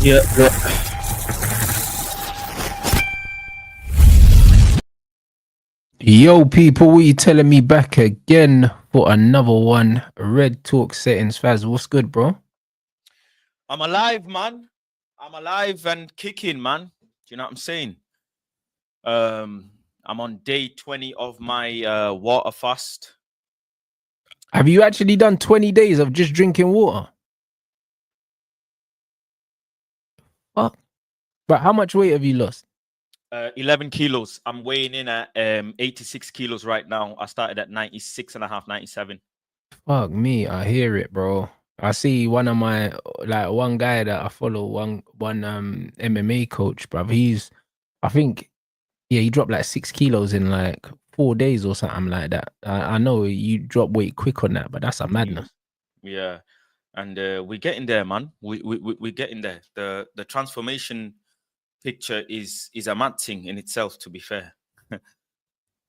Yeah. Yo, people, what you telling me back again for another one? Red Talk Settings. Faz, what's good, bro? I'm alive, man. I'm alive and kicking, man. Do you know what I'm saying? I'm on day 20 of my water fast. Have you actually done 20 days of just drinking water? Fuck. But how much weight have you lost? 11 kilos. I'm weighing in at 86 kilos right now. I started at 96 and a half, 97. Fuck me, I hear it, bro. I see one of my, like, one guy that I follow, one MMA coach, bruv. I think, yeah, he dropped like 6 kilos in like 4 days or something like that. I know you drop weight quick on that, but that's a madness. Yeah. And we're getting there, man. We're getting there. The transformation picture is a mad thing in itself, to be fair.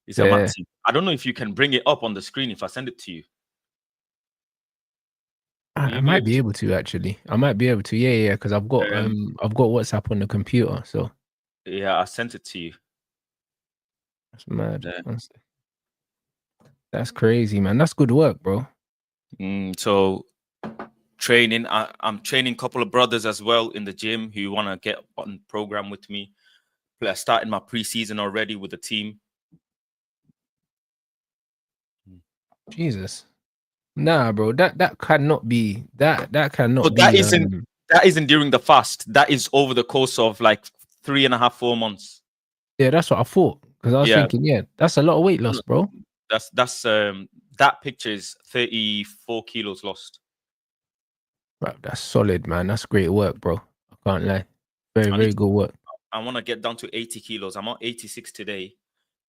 It's a mad thing. I don't know if you can bring it up on the screen if I send it to you. I might be able to actually. I might be able to. Yeah, because I've got WhatsApp on the computer. So yeah, I sent it to you. That's mad. That's crazy, man. That's good work, bro. So training, I'm training a couple of brothers as well in the gym who want to get on program with me. I started my preseason already with the team. Jesus. Nah, bro. That cannot be that cannot But be. That isn't during the fast. That is over the course of like 3.5, 4 months. Yeah, that's what I thought. Because I was thinking, yeah, that's a lot of weight loss, bro. That picture is 34 kilos lost. Bro, that's solid, man. That's great work, bro. I can't lie. Very good work. I want to get down to 80 kilos. I'm on 86 today.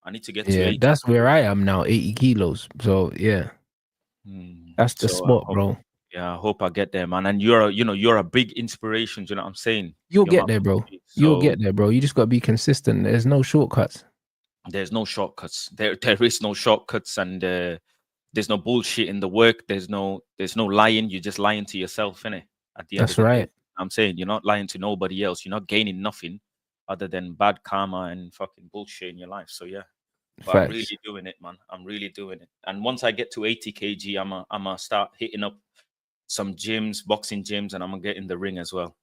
I need to get to 80. That's where I am now, 80 kilos. So yeah. That's the spot, bro. Yeah, I hope I get there, man. And you're a big inspiration. Do you know what I'm saying? You'll get there, bro. You'll get there, bro. You just got to be consistent. There's no shortcuts. There's no shortcuts. There is no shortcuts, and there's no bullshit in the work. There's no lying. You're just lying to yourself, innit? At the end That's of the right. day, I'm saying you're not lying to nobody else. You're not gaining nothing other than bad karma and fucking bullshit in your life. So yeah. But I'm really doing it, man. I'm really doing it. And once I get to 80 kg, I'm gonna start hitting up some gyms, boxing gyms, and I'm gonna get in the ring as well.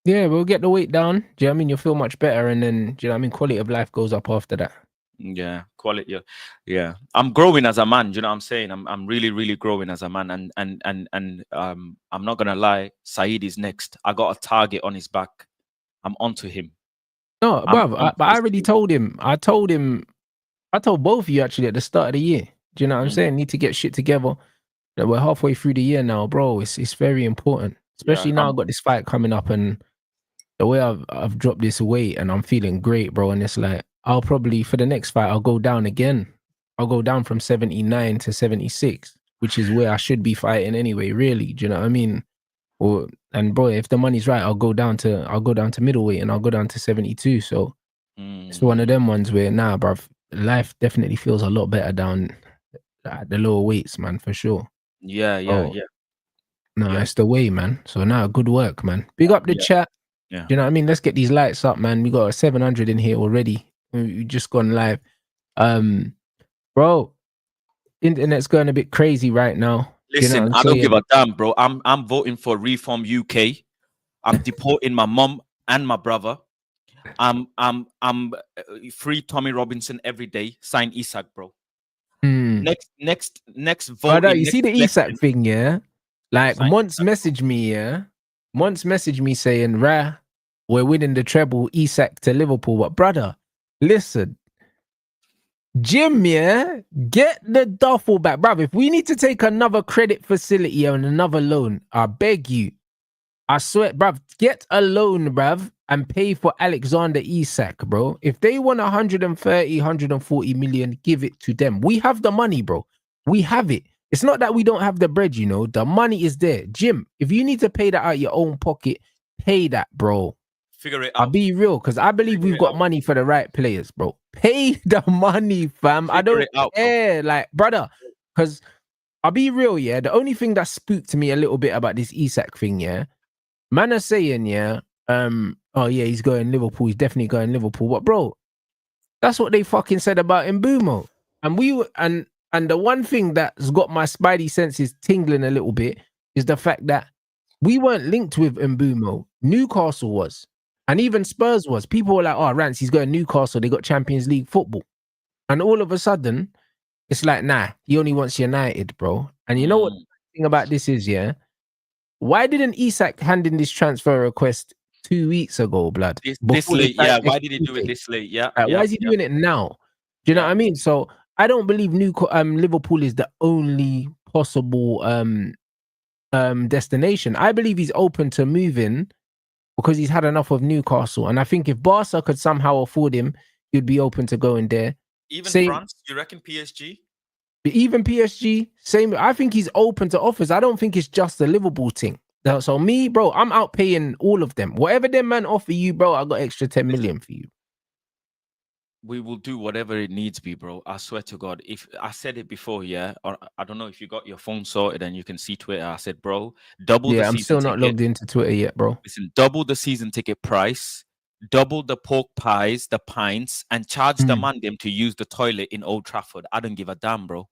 Yeah, we'll get the weight down. Do you know what I mean? You'll feel much better, and then do you know what I mean? Quality of life goes up after that. Yeah, quality. Yeah, I'm growing as a man. Do you know what I'm saying? I'm really growing as a man. And I'm not gonna lie. Saeed is next. I got a target on his back. I'm onto him. No, bruv, but I already told him. I told both of you actually at the start of the year. Do you know what I'm saying? Need to get shit together. We're halfway through the year now, bro. It's very important, especially now I've got this fight coming up, and the way I've dropped this weight, and I'm feeling great, bro. And it's like I'll probably for the next fight I'll go down again. I'll go down from 79 to 76, which is where I should be fighting anyway. Really, do you know what I mean? And bro, if the money's right, I'll go down to middleweight, and I'll go down to 72. So it's one of them ones where bruv, life definitely feels a lot better down at the lower weights, man, for sure. Yeah. No, it's the way, man. So good work, man. Big up the chat. Yeah. Do you know what I mean? Let's get these lights up, man. We got a 700 in here already. We just gone live. Bro, internet's going a bit crazy right now. Listen, you know I don't give a damn, bro. I'm voting for Reform UK. I'm deporting my mom and my brother. I'm free Tommy Robinson every day. Sign Isak, bro. Next vote. You see the Isak thing, yeah? Like Mont's messaged me, yeah? Mont's messaged me saying, we're winning the treble, Isak to Liverpool. But brother, listen, Jim, yeah, get the duffel back, bruv. If we need to take another credit facility and another loan, I beg you, I swear, bruv, get a loan, bruv, and pay for Alexander Isak, bro. If they want 130, 140 million, give it to them. We have the money, bro. We have it. It's not that we don't have the bread, you know. The money is there. Jim, if you need to pay that out of your own pocket, pay that, bro. Figure it out. I'll be real, because I believe we've got money for the right players, bro. Pay the money, fam. I don't care, like, brother, because I'll be real, yeah. The only thing that spooked me a little bit about this Isak thing, yeah, man are saying, yeah, oh yeah, he's going Liverpool. He's definitely going Liverpool. But bro, that's what they fucking said about Mbumo. And and the one thing that's got my spidey senses tingling a little bit is the fact that we weren't linked with Mbumo. Newcastle was. And even Spurs was. People were like, oh, Rants, he's going Newcastle. They got Champions League football. And all of a sudden, it's like, nah, he only wants United, bro. And you know what the thing about this is, yeah? Why didn't Isak hand in this transfer request 2 weeks ago, blood? This late, yeah. Why did he do it this late? Yeah. Why is he doing it now? Do you know what I mean? So I don't believe Liverpool is the only possible destination. I believe he's open to moving because he's had enough of Newcastle. And I think if Barca could somehow afford him, he'd be open to going there. Even France, you reckon PSG? Even PSG, same. I think he's open to offers. I don't think it's just a Liverpool thing. So me, bro, I'm out paying all of them. Whatever them man offer you, bro, I got extra 10 million for you. We will do whatever it needs be, bro. I swear to God. If I said it before, yeah, or I don't know if you got your phone sorted and you can see Twitter. I said, bro, double the season ticket. I'm still not logged into Twitter yet, bro. Listen, double the season ticket price, double the pork pies, the pints, and charge the man them to use the toilet in Old Trafford. I don't give a damn, bro.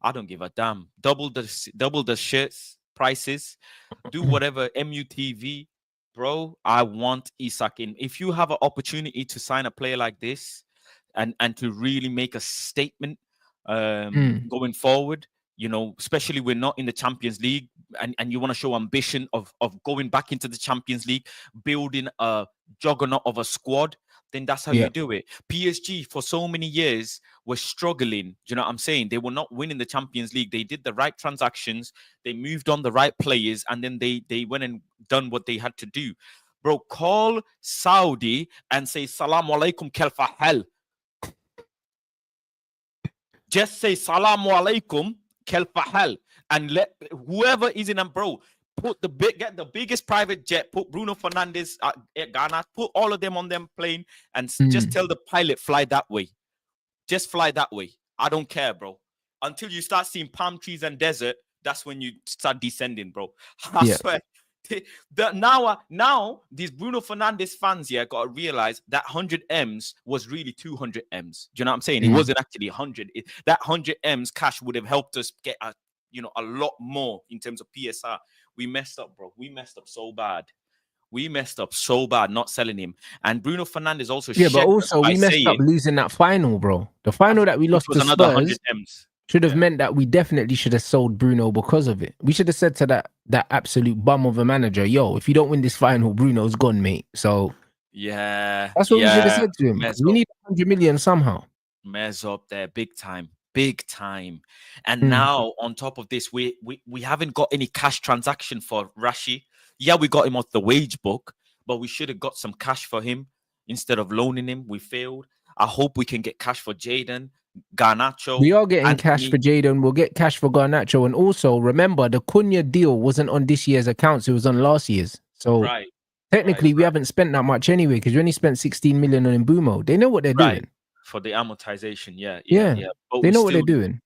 I don't give a damn. Double the shirts prices. Do whatever MUTV, bro. I want Isak in. If you have an opportunity to sign a player like this, and to really make a statement going forward, you know, especially we're not in the Champions League, and you want to show ambition of going back into the Champions League, building a juggernaut of a squad, then that's how you do it. PSG for so many years were struggling. Do you know what I'm saying? They were not winning the Champions League. They did the right transactions, they moved on the right players, and then they went and done what they had to do. Bro, call Saudi and say Salaam alaikum kelfa hell. Just say Salamu alaikum kelfa hell, and let whoever is in them, bro, get the biggest private jet, put Bruno Fernandes at Ghana, put all of them on them plane, and just tell the pilot fly that way. Just fly that way. I don't care, bro. Until you start seeing palm trees and desert, that's when you start descending, bro. I swear. Now these Bruno Fernandes fans here got to realize that 100 M's was really 200 M's. Do you know what I'm saying? It wasn't actually 100. That 100 M's cash would have helped us get a lot more in terms of PSR. We messed up, bro. We messed up so bad. Not selling him. And Bruno Fernandes also but also we messed up losing that final, bro. The final that we lost to another Spurs 100 M's. Should have meant that we definitely should have sold Bruno because of it. We should have said to that absolute bum of a manager, yo, if you don't win this final, Bruno's gone, mate. So that's what we should have said to him. We need 100 million somehow. Mess up there, big time. And now on top of this, we haven't got any cash transaction for Rashi. Yeah, we got him off the wage book, but we should have got some cash for him instead of loaning him. We failed. I hope we can get cash for Jaden. Garnacho. We are getting cash for Jaden. We'll get cash for Garnacho. And also, remember, the Cunha deal wasn't on this year's accounts. It was on last year's. So technically, we haven't spent that much anyway because we only spent 16 million on Mbumo. They know what they're doing. For the amortization, But they know what they're doing.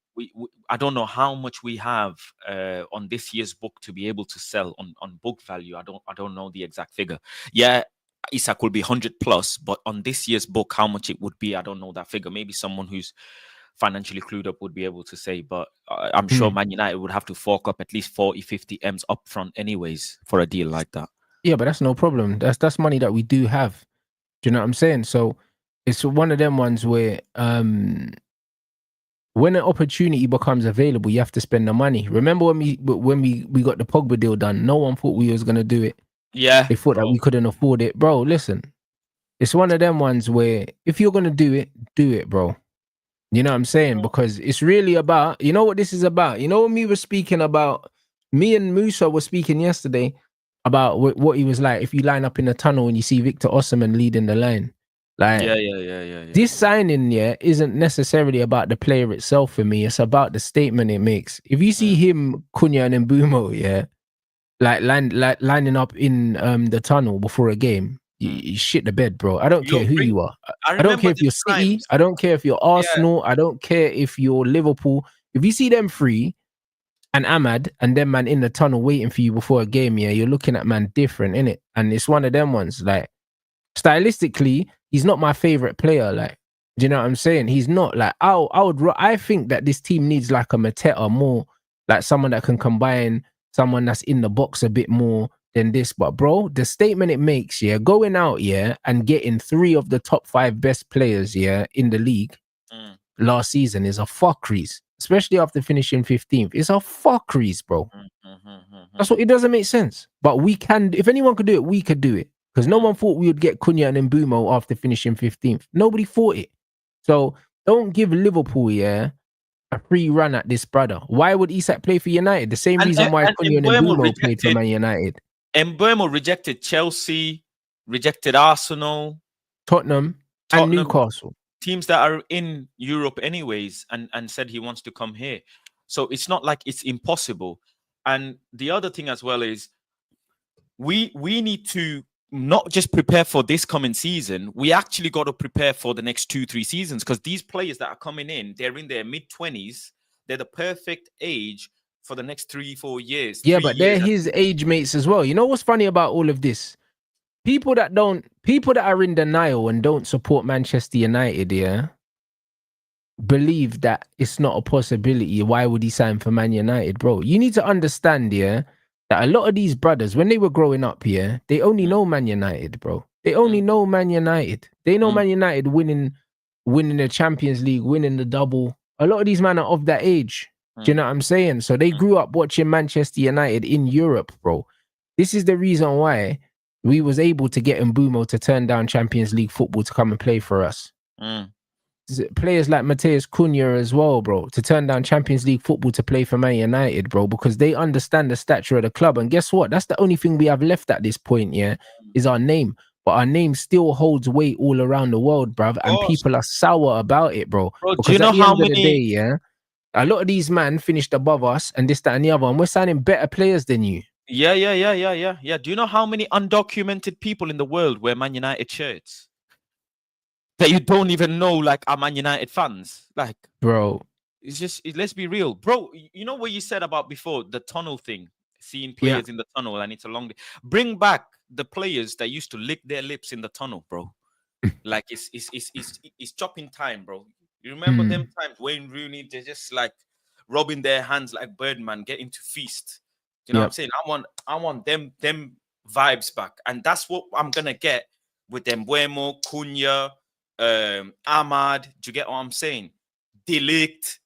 I don't know how much we have on this year's book to be able to sell on book value. I don't know the exact figure. Yeah, Isak will be 100 plus, but on this year's book, how much it would be, I don't know that figure. Maybe someone who's financially clued up would be able to say, but I'm sure Man United would have to fork up at least 40, 50 M's up front anyways for a deal like that. Yeah, but that's no problem. That's money that we do have. Do you know what I'm saying? So it's one of them ones where when an opportunity becomes available, you have to spend the money. Remember when we got the Pogba deal done, no one thought we was going to do it. Yeah. They thought that we couldn't afford it. Bro, listen. It's one of them ones where if you're going to do it, bro. You know what I'm saying? Because it's really about, you know what this is about? You know when we were speaking about, me and Musa were speaking yesterday about what he was like if you line up in the tunnel and you see Victor Osimhen leading the line. Like, this signing, isn't necessarily about the player itself for me. It's about the statement it makes. If you see him, Cunha and Mbumo, lining up in the tunnel before a game, you shit the bed, bro. I don't care who you are. I don't care if you're City. I don't care if you're Arsenal. I don't care if you're Liverpool. If you see them free, and Ahmad, and then man in the tunnel waiting for you before a game, yeah, you're looking at man different, innit? And it's one of them ones, like, stylistically, he's not my favorite player, like, do you know what I'm saying? He's not, like, I think that this team needs like a Mateta more, like someone that can combine someone that's in the box a bit more than this. But bro, the statement it makes, yeah, going out, yeah, and getting 3 of the top 5 best players, yeah, in the league last season is a fuckeries, especially after finishing 15th. It's a fuckeries, bro. That's what, it doesn't make sense. But we can, if anyone could do it, we could do it. Because no one thought we would get Cunha and Mbumo after finishing 15th. Nobody thought it. So don't give Liverpool, yeah, a free run at this, brother. Why would Isak play for United? The same reason why Cunha and Mbumo played for Man United. Mbumo rejected Chelsea, rejected Arsenal, Tottenham, and Newcastle. Teams that are in Europe anyways, and said he wants to come here. So it's not like it's impossible. And the other thing as well is we need to not just prepare for this coming season. We actually got to prepare for the next 2-3 seasons, because these players that are coming in, they're in their mid-20s. They're the perfect age for the next 3-4 years. Yeah, but they're his age mates as well. You know what's funny about all of this? People that are in denial and don't support Manchester United, yeah, believe that it's not a possibility. Why would he sign for Man United, bro? You need to understand, yeah, that a lot of these brothers, when they were growing up, yeah, they only know Man United, bro. They only know Man United. They know Man United winning the Champions League, winning the double. A lot of these men are of that age. Do you know what I'm saying? So they grew up watching Manchester United in Europe, bro. This is the reason why we was able to get Mbumo to turn down Champions League football to come and play for us. Players like Matheus Cunha as well, bro, to turn down Champions League football to play for Man United, bro, because they understand the stature of the club. And guess what? That's the only thing we have left at this point, yeah, is our name. But our name still holds weight all around the world, bruv, and people are sour about it, bro. Because do you know at the how end many of the day, yeah, a lot of these men finished above us and this, that, and the other, and we're signing better players than you. Yeah. Do you know how many undocumented people in the world wear Man United shirts that you don't even know, like, are Man United fans? Like, bro, it's just, let's be real, bro. You know what you said about before, the tunnel thing, seeing players in the tunnel, and it's a long day. Bring back the players that used to lick their lips in the tunnel, bro. Like, it's chopping time, bro. You remember them times, Wayne Rooney, they're just like rubbing their hands like Birdman, getting to feast. You know what I'm saying? I want them vibes back, and that's what I'm gonna get with them Mbumo, Cunha, Ahmad. Do you get what I'm saying? Delict,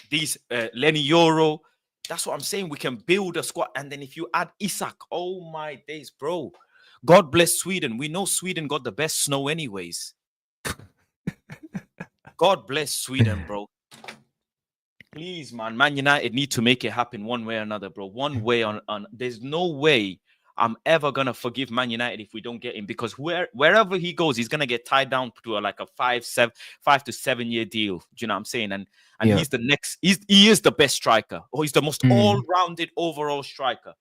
these Lenny Euro. That's what I'm saying. We can build a squad, and then if you add Isak, oh my days, bro. God bless Sweden. We know Sweden got the best snow anyways. God bless Sweden, bro. Please, Man United need to make it happen one way or another, bro. One way on. There's no way I'm ever gonna forgive Man United if we don't get him, because wherever he goes, he's gonna get tied down to like a 5 to 7 year deal. Do you know what I'm saying? And he's the next. He is the best striker, or he's the most all-rounded overall striker.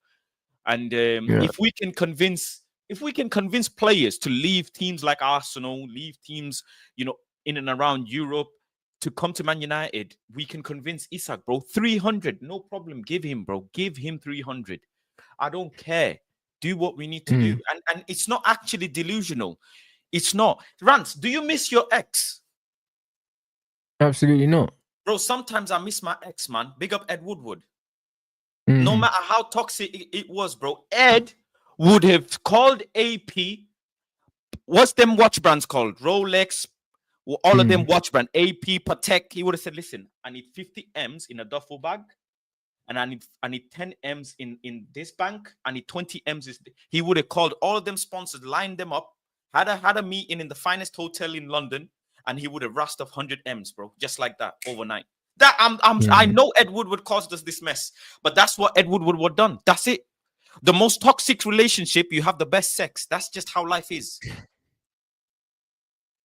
And if we can convince players to leave teams like Arsenal, leave teams, you know, in and around Europe, to come to Man United, we can convince Isak, bro. 300, no problem. Give him, bro. Give him 300. I don't care. Do what we need to do. And it's not actually delusional. It's not. Rants, do you miss your ex? Absolutely not. Bro, sometimes I miss my ex, man. Big up Ed Woodward. No matter how toxic it was, bro, Ed would have called AP. What's them watch brands called? Rolex, all of them watch brand, AP, Patek. He would have said, listen, I need 50 M's in a duffel bag, and I need 10 M's in this bank. I need 20 M's. He would have called all of them sponsors, lined them up, had a meeting in the finest hotel in London, and he would have rushed off 100 M's, bro, just like that, overnight. That I know Ed Woodward caused us this mess, but that's what Ed Woodward would done. That's it. The most toxic relationship, you have the best sex. That's just how life is.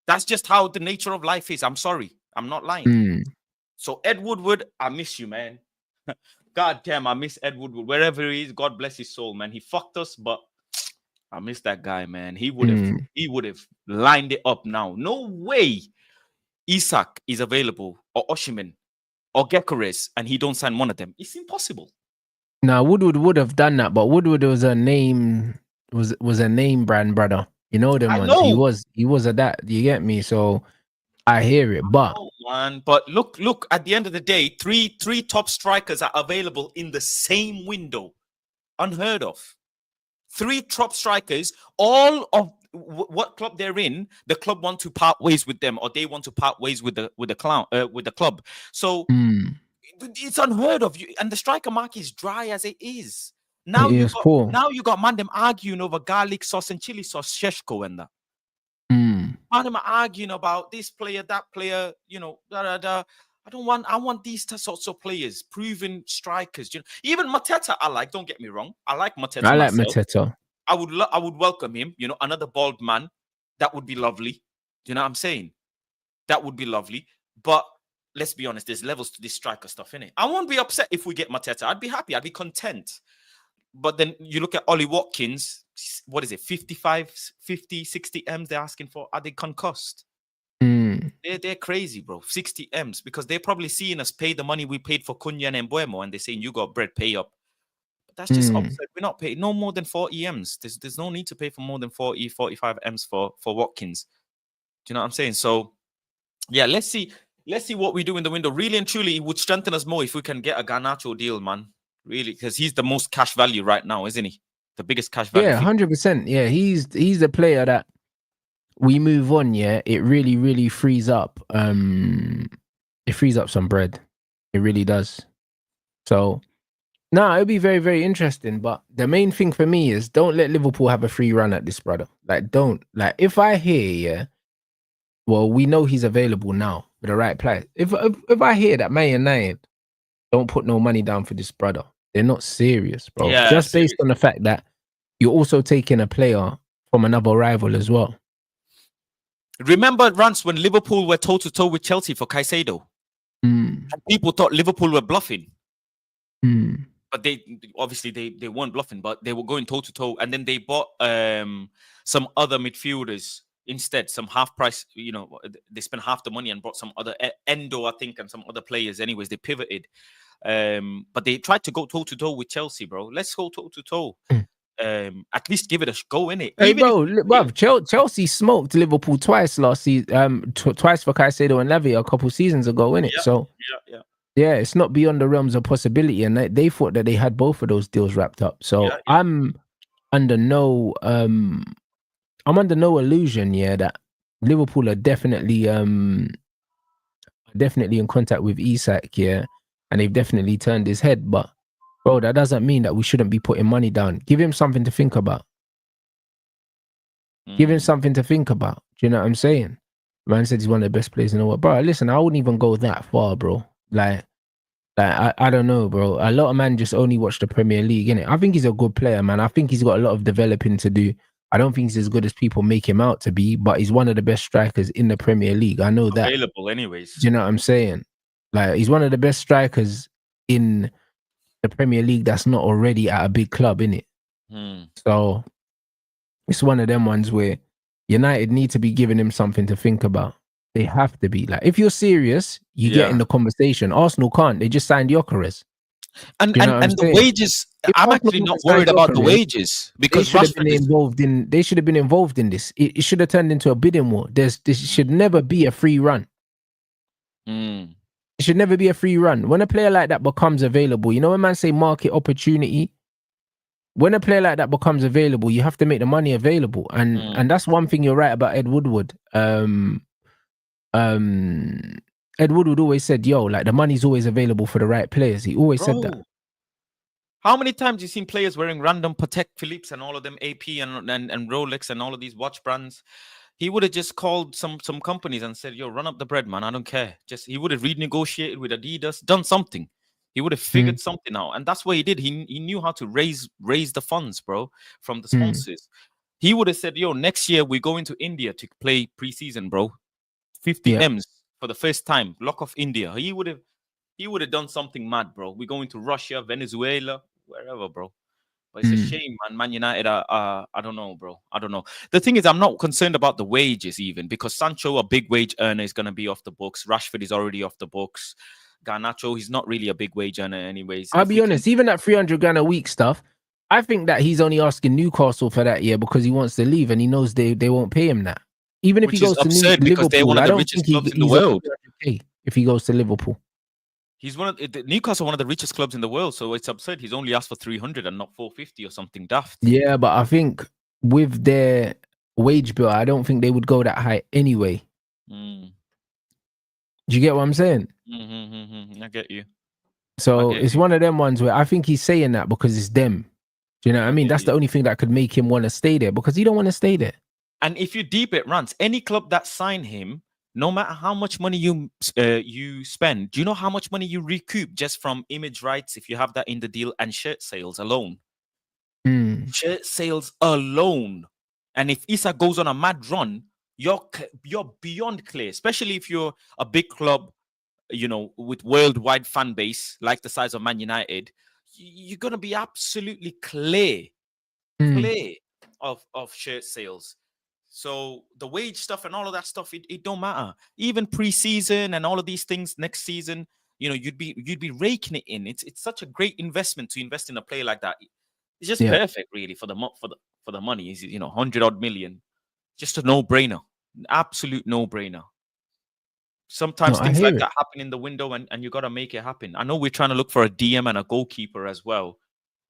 That's just how the nature of life is. I'm sorry. I'm not lying. So Ed Woodward, I miss you, man. God damn, I miss Ed Woodward. Wherever he is, God bless his soul, man. He fucked us, but I miss that guy, man. He would have lined it up now. No way Isak is available, or Osimhen, or Gyökeres and he don't sign one of them, it's impossible. Now Woodward would have done that, but Woodward was a name brand, brother. You know them ones. He was a that. You get me? So I hear it, but man. But look. At the end of the day, three top strikers are available in the same window. Unheard of. 3 top strikers. All of what club they're in, the club want to part ways with them, or they want to part ways with the club. So it's unheard of. And the striker market is dry as it is. Now you got man them arguing over garlic sauce and chili sauce, Sheshko and that. Man them arguing about this player, that player, you know, I want these sorts of players, proven strikers. You know, even Mateta, I like. Don't get me wrong, I like Mateta. I like Mateta. I would welcome him. You know, another bald man, that would be lovely. Do you know what I'm saying? That would be lovely. But let's be honest, there's levels to this striker stuff, innit? I won't be upset if we get Mateta. I'd be happy. I'd be content. But then you look at Ollie Watkins, what is it, 55, 50, 60 M's they're asking for? Are they concussed? They're crazy, bro. 60 M's, because they're probably seeing us pay the money we paid for Cunha and Mbuemo, and they're saying, you got bread, pay up. But that's just absurd. We're not paying no more than 40 M's. There's no need to pay for more than 40, 45 M's for Watkins. Do you know what I'm saying? So, yeah, let's see what we do in the window. Really and truly, it would strengthen us more if we can get a Garnacho deal, man. Really, because he's the most cash value right now, isn't he? The biggest cash value. Yeah, 100%. Yeah, he's the player that we move on. Yeah, it really frees up. It frees up some bread. It really does. So, it'll be very, very interesting. But the main thing for me is don't let Liverpool have a free run at this, brother. Like, don't. Like, if I hear, well, we know he's available now for the right price. If I hear that Man United don't put no money down for this brother, they're not serious, bro. Yeah, just based on the fact that you're also taking a player from another rival as well. Remember, Rants, when Liverpool were toe-to-toe with Chelsea for Caicedo? And people thought Liverpool were bluffing. But they weren't bluffing, but they were going toe-to-toe. And then they bought some other midfielders instead, some half price. You know, they spent half the money and brought some other Endo, I think, and some other players. Anyways, they pivoted. But they tried to go toe-to-toe with Chelsea, bro. Let's go toe-to-toe. At least give it a go, innit? Hey, bro, Chelsea smoked Liverpool twice last season. Twice for Caicedo and Lavia a couple seasons ago, innit? Yeah, so yeah, it's not beyond the realms of possibility, and they thought that they had both of those deals wrapped up. So I'm under no illusion, that Liverpool are definitely in contact with Isak, and they've definitely turned his head. But bro, that doesn't mean that we shouldn't be putting money down. Give him something to think about. Give him something to think about. Do you know what I'm saying? Man said he's one of the best players in the world. Bro, listen, I wouldn't even go that far, bro. Like I don't know, bro. A lot of men just only watch the Premier League, innit? I think he's a good player, man. I think he's got a lot of developing to do. I don't think he's as good as people make him out to be, but he's one of the best strikers in the Premier League. I know that. Available anyways. Do you know what I'm saying? Like, he's one of the best strikers in the Premier League that's not already at a big club, innit? So it's one of them ones where United need to be giving him something to think about. They have to be. Like, if you're serious, you get in the conversation. Arsenal can't. They just signed Gyökeres. And the wages, I'm actually not worried about the wages, because they should have been involved in this. It should have turned into a bidding war. This should never be a free run. It should never be a free run. When a player like that becomes available, you know when man say market opportunity? When a player like that becomes available, you have to make the money available. And that's one thing you're right about Ed Woodward. Ed Woodward always said, like, the money's always available for the right players. He always said that. How many times you seen players wearing random Patek Philippe and all of them, AP and Rolex and all of these watch brands? He would have just called some companies and said, yo, run up the bread, man. I don't care. He would have renegotiated with Adidas, done something. He would have figured something out. And that's what he did. He knew how to raise the funds, bro, from the sponsors. He would have said, yo, next year we're going to India to play preseason, bro. 50 M's for the first time. Lock off India. He would have done something mad, bro. We're going to Russia, Venezuela, wherever, bro. But it's a shame, man. Man United are I don't know, bro. I don't know. The thing is, I'm not concerned about the wages even, because Sancho, a big wage earner, is going to be off the books. Rashford is already off the books. Garnacho, he's not really a big wage earner anyways. I'll be honest, even that 300 grand a week stuff, I think that he's only asking Newcastle for that year because he wants to leave and he knows they won't pay him that. Even if he goes to Liverpool, I don't think he's in the world. If he goes to Liverpool. He's Newcastle, one of the richest clubs in the world, so it's absurd. He's only asked for 300 and not 450 or something daft. Yeah, but I think with their wage bill, I don't think they would go that high anyway. Do you get what I'm saying? I get you. So it's one of them ones where I think he's saying that because it's them. Do you know what I mean? That's the only thing that could make him want to stay there, because he don't want to stay there. And if you deep it, Rants, any club that sign him, no matter how much money you spend, do you know how much money you recoup just from image rights if you have that in the deal, and shirt sales alone? Shirt sales alone. And if Isak goes on a mad run, you're beyond clear, especially if you're a big club, you know, with worldwide fan base like the size of Man United. You're gonna be absolutely clear of shirt sales. So the wage stuff and all of that stuff, it don't matter. Even pre-season and all of these things next season, you know, you'd be raking it in. It's such a great investment to invest in a player like that. It's just perfect, really, for the money. Is, you know, 100-odd million, just a no-brainer, absolute no-brainer. Sometimes things like that happen in the window, and you got to make it happen. I know we're trying to look for a DM and a goalkeeper as well.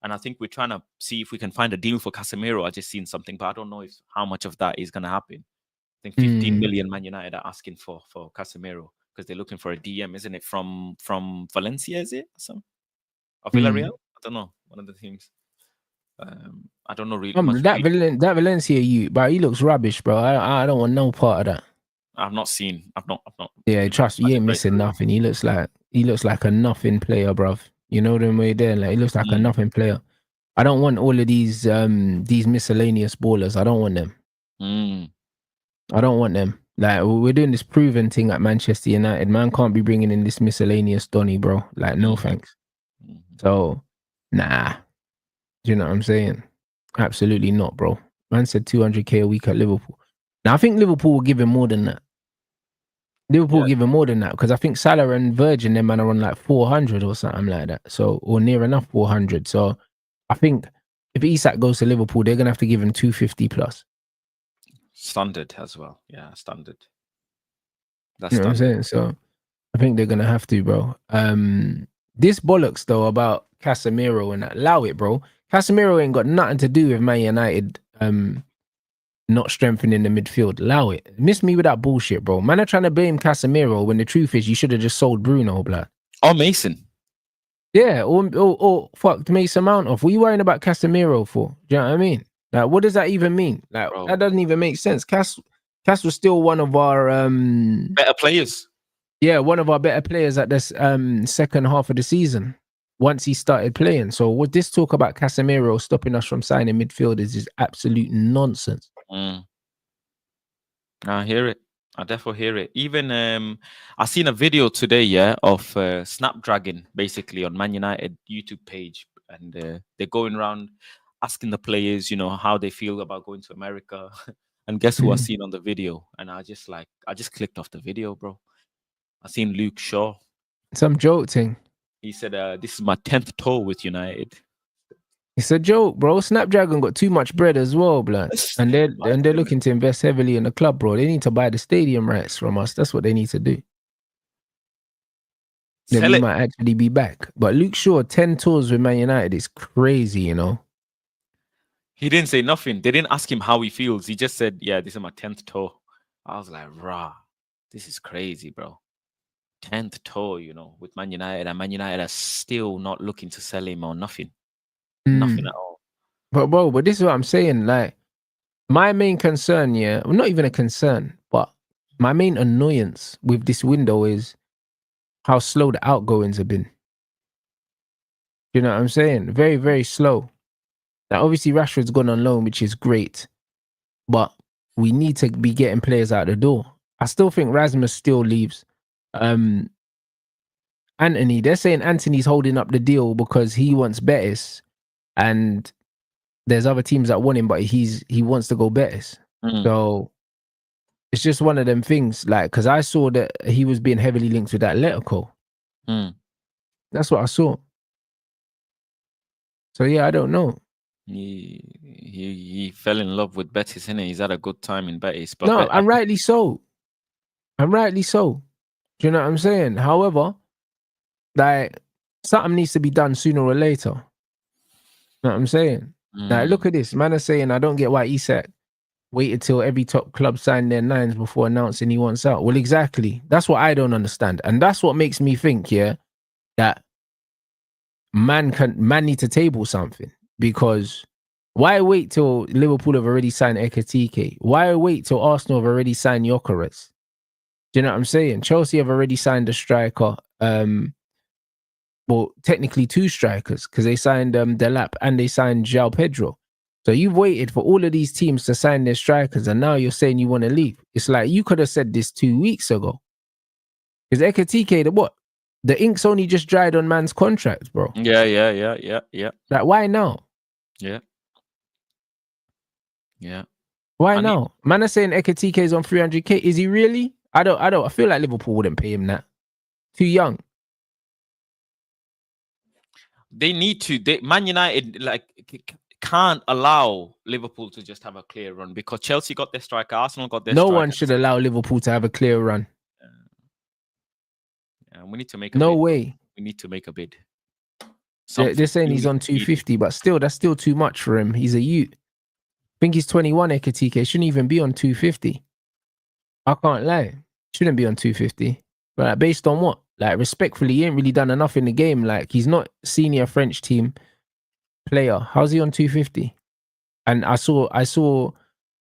And I think we're trying to see if we can find a deal for Casemiro. I just seen something, but I don't know how much of that is going to happen. I think 15 million Man United are asking for Casemiro because they're looking for a DM, isn't it? From Valencia, is it? Or Villarreal? I don't know. One of the teams. I don't know really much. That Valencia, but he looks rubbish, bro. I don't want no part of that. I've not seen. I've not. Yeah, trust me, you ain't missing nothing. He looks like a nothing player, bruv. You know them way there. Like, he looks like a nothing player. I don't want all of these miscellaneous ballers. I don't want them. I don't want them. Like, we're doing this proven thing at Manchester United. Man can't be bringing in this miscellaneous Donny, bro. Like, no thanks. So, nah. Do you know what I'm saying? Absolutely not, bro. Man said 200k a week at Liverpool. Now, I think Liverpool will give him more than that. Because I think Salah and Virgin, them man are on like 400 or something like that. So, or near enough 400. So, I think if Isak goes to Liverpool, they're gonna have to give him 250 plus. Standard as well. Yeah, standard. That's you know standard. What I'm saying? So, I think they're gonna have to, bro. This bollocks though about Casemiro and that. Allow it, bro. Casemiro ain't got nothing to do with Man United. Not strengthening the midfield. Allow it. Miss me with that bullshit, bro. Man are trying to blame Casemiro when the truth is you should have just sold Bruno, blood. Or Mason. Yeah, or fucked Mason Mount off. What are you worrying about Casemiro for? Do you know what I mean? Like, what does that even mean? Like, bro, that doesn't even make sense. Cass was still one of our better players. Yeah, one of our better players at this second half of the season. Once he started playing. So what this talk about Casemiro stopping us from signing midfielders is absolute nonsense. I hear it. I definitely hear it. Even I seen a video today, of Snapdragon basically on Man United YouTube page, and they're going around asking the players, you know, how they feel about going to America. And guess who I seen on the video? And I just clicked off the video, bro. I seen Luke Shaw. Some joke thing. He said, "This is my 10th tour with United." It's a joke, bro. Snapdragon got too much bread as well, blood. And they're looking to invest heavily in the club, bro. They need to buy the stadium rights from us. That's what they need to do. Then we might actually be back. But Luke Shaw, 10 tours with Man United is crazy, you know. He didn't say nothing. They didn't ask him how he feels. He just said, "Yeah, this is my 10th tour." I was like, "Rah, this is crazy, bro." 10th tour, you know, with Man United, and Man United are still not looking to sell him or nothing. Nothing at all. But this is what I'm saying. Like, my main concern, well, not even a concern, but my main annoyance with this window is how slow the outgoings have been. You know what I'm saying? Very, very slow. Now, obviously, Rashford's gone on loan, which is great, but we need to be getting players out the door. I still think Rasmus still leaves. Anthony, they're saying Anthony's holding up the deal because he wants Betis. And there's other teams that want him, but he wants to go Betis. So it's just one of them things. Like, because I saw that he was being heavily linked with Atletico. That's what I saw. So yeah, I don't know. He fell in love with Betis, innit? He's had a good time in Betis. But no, and rightly so. And rightly so. Do you know what I'm saying? However, like, something needs to be done sooner or later. You know what I'm saying? Like, look at this. Man are saying, I don't get why Isak waited till every top club signed their nines before announcing he wants out. Well, exactly. That's what I don't understand. And that's what makes me think, yeah, that man need to table something. Because why wait till Liverpool have already signed Ekitike? Why wait till Arsenal have already signed Gyökeres? Do you know what I'm saying? Chelsea have already signed a striker. Well, technically two strikers, because they signed Delap and they signed João Pedro. So you've waited for all of these teams to sign their strikers, and now you're saying you want to leave. It's like you could have said this 2 weeks ago. Because Ekitike, the ink's only just dried on man's contract, bro. Yeah. Like, why now? Yeah. Why now? Man are saying Ekitike is on 300k. Is he really? I feel like Liverpool wouldn't pay him that. Too young. They need to. Man United can't allow Liverpool to just have a clear run, because Chelsea got their striker, Arsenal got their striker. No one should allow Liverpool to have a clear run. Yeah, we need to make a no bid. way. We need to make a bid. They're saying he's on 250, but still, that's still too much for him. He's a youth. I think he's 21, Ekitike. Shouldn't even be on 250. I can't lie. Shouldn't be on 250. But based on what? Like, respectfully, he ain't really done enough in the game. Like, he's not senior French team player. How's he on 250? And I'm sure I saw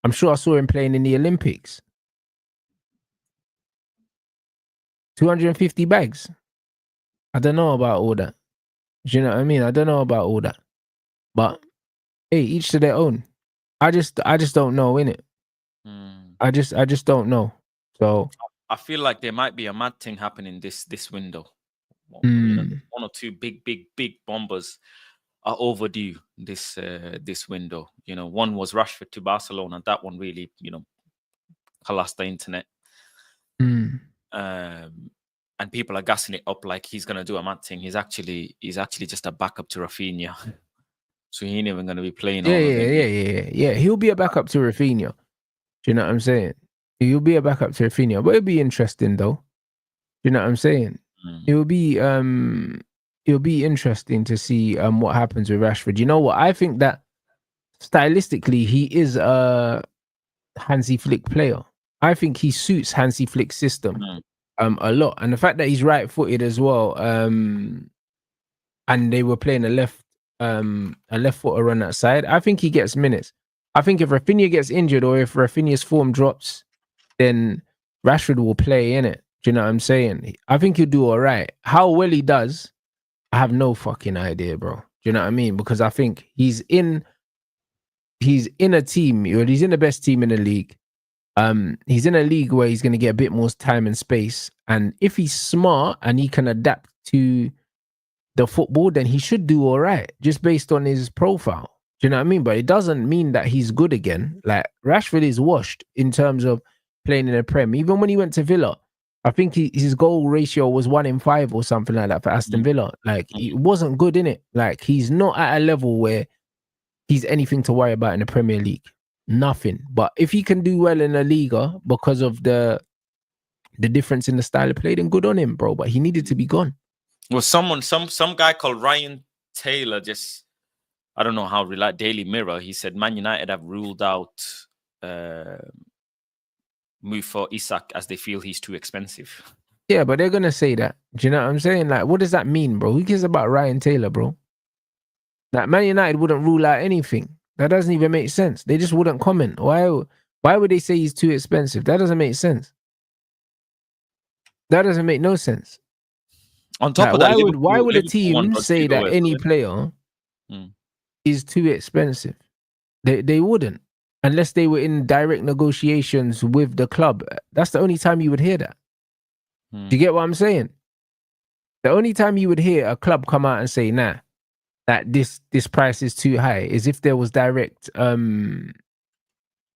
him playing in the Olympics. 250 bags. I don't know about all that. Do you know what I mean? I don't know about all that. But hey, each to their own. I just don't know, innit? I just don't know. So I feel like there might be a mad thing happening this window. You know, one or two big bombers are overdue this window. You know, one was Rashford to Barcelona. That one really, collapsed the internet. And people are gassing it up like he's gonna do a mad thing. He's actually just a backup to Rafinha. So he ain't even gonna be playing all of them. Yeah. He'll be a backup to Rafinha. Do you know what I'm saying? He'll be a backup to Rafinha. But it'll be interesting though. Do you know what I'm saying? It'll be interesting to see what happens with Rashford. You know what? I think that stylistically he is a Hansi Flick player. I think he suits Hansi Flick's system a lot. And the fact that he's right-footed as well, and they were playing a left footer on that side, I think he gets minutes. I think if Rafinha gets injured or if Rafinha's form drops, then Rashford will play, innit? Do you know what I'm saying? I think he'll do all right. How well he does, I have no fucking idea, bro. Do you know what I mean? Because I think he's in a team, or he's in the best team in the league. He's in a league where he's going to get a bit more time and space. And if he's smart and he can adapt to the football, then he should do all right, just based on his profile. Do you know what I mean? But it doesn't mean that he's good again. Like, Rashford is washed in terms of playing in the Prem. Even when he went to Villa, I think his goal ratio was 1 in 5 or something like that for Aston Villa. Like, it wasn't good, innit? Like, he's not at a level where he's anything to worry about in the Premier League. Nothing. But if he can do well in La Liga because of the difference in the style of play, then good on him, bro. But he needed to be gone. Well, some guy called Ryan Taylor just, I don't know how, Daily Mirror, he said Man United have ruled out move for Isak as they feel he's too expensive. Yeah, but they're gonna say that. Do you know what I'm saying? Like, what does that mean, bro? Who cares about Ryan Taylor, bro? Like, Man United wouldn't rule out anything. That doesn't even make sense. They just wouldn't comment. Why would they say he's too expensive? That doesn't make sense. That doesn't make no sense. On top of that, why would a team say that any player is too expensive? They wouldn't, unless they were in direct negotiations with the club. That's the only time you would hear that. Do you get what I'm saying? The only time you would hear a club come out and say, nah, that this price is too high is if there was direct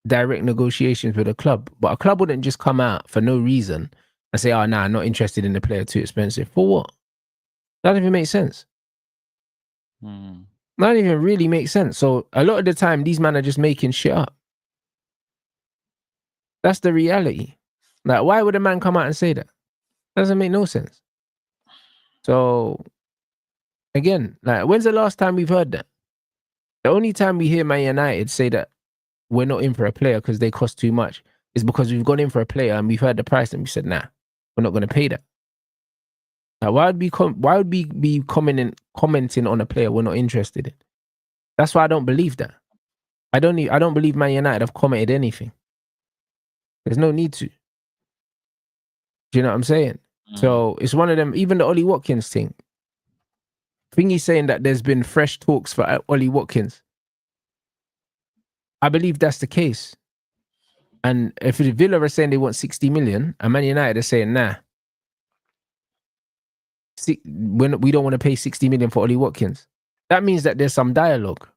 negotiations with a club. But a club wouldn't just come out for no reason and say, oh, nah, I'm not interested in the player, too expensive. For what? That doesn't even make sense. That doesn't even really make sense. So a lot of the time, these men are just making shit up. That's the reality. Like, why would a man come out and say that? Doesn't make no sense. So, again, like, when's the last time we've heard that? The only time we hear Man United say that we're not in for a player because they cost too much is because we've gone in for a player and we've heard the price and we said, nah, we're not going to pay that. Like, why would we be commenting on a player we're not interested in? That's why I don't believe that. I don't believe Man United have commented anything. There's no need to. Do you know what I'm saying? So it's one of them, even the Ollie Watkins thing. I think he's saying that there's been fresh talks for Ollie Watkins. I believe that's the case. And if Villa are saying they want 60 million and Man United are saying, nah, we don't want to pay 60 million for Ollie Watkins, that means that there's some dialogue.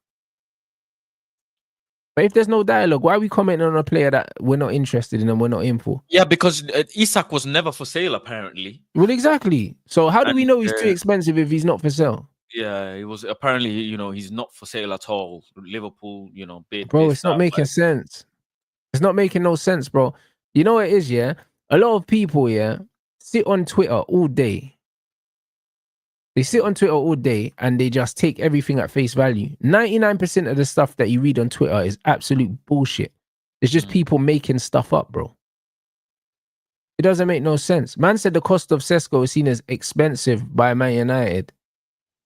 But if there's no dialogue, why are we commenting on a player that we're not interested in and we're not in for? Yeah, because Isak was never for sale, apparently. Well, exactly. So how do we know he's too expensive if he's not for sale? Yeah, it was apparently, he's not for sale at all. Liverpool, bid. Bro, it's not making sense. It's not making no sense, bro. You know what it is, yeah? A lot of people, yeah, sit on Twitter all day. They sit on Twitter all day and they just take everything at face value. 99% of the stuff that you read on Twitter is absolute bullshit. It's just people making stuff up, bro. It doesn't make no sense. Man said the cost of Sesko is seen as expensive by Man United.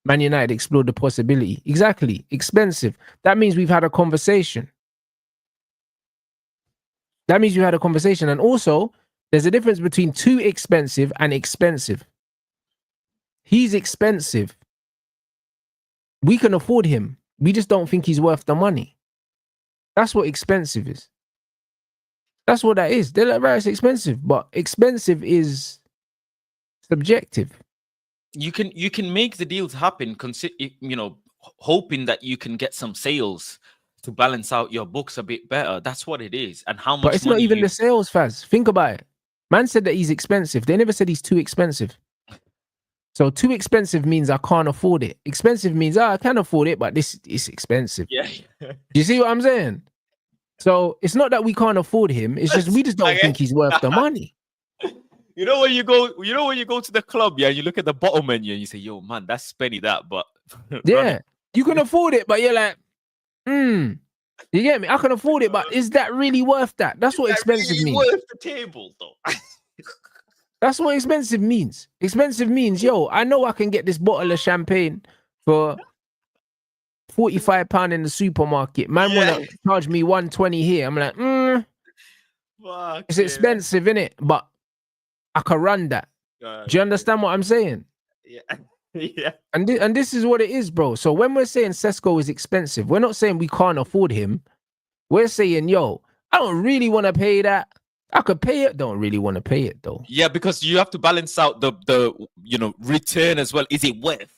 Man United explored the possibility. Exactly. Expensive. That means we've had a conversation. And also, there's a difference between too expensive and expensive. He's expensive. We can afford him. We just don't think he's worth the money. That's what expensive is. That's what that is. They're like, right, it's expensive, but expensive is subjective. You can make the deals happen, hoping that you can get some sales to balance out your books a bit better. That's what it is. And how much? But it's not even the sales, Faz. Think about it. Man said that he's expensive. They never said he's too expensive. So too expensive means I can't afford it. Expensive means I can afford it, but this is expensive. Yeah. You see what I'm saying? So it's not that we can't afford him. It's just we just don't think he's worth the money. When you go to the club, yeah, you look at the bottle menu and you say, yo, man, that's spenny that, but yeah, you can afford it, but you're like, you get me? I can afford it, but is that really worth that? That's what expensive means. Worth the table, though. That's what expensive means. Expensive means, yo, I know I can get this bottle of champagne for £45 in the supermarket. Man wanna charge me 120 here. I'm like, it's expensive, innit? But I can run that. Do you understand what I'm saying? Yeah. Yeah. And this is what it is, bro. So when we're saying Sesko is expensive, we're not saying we can't afford him. We're saying, yo, I don't really want to pay that. I could pay it. Don't really want to pay it though. Yeah, because you have to balance out the return as well. Is it worth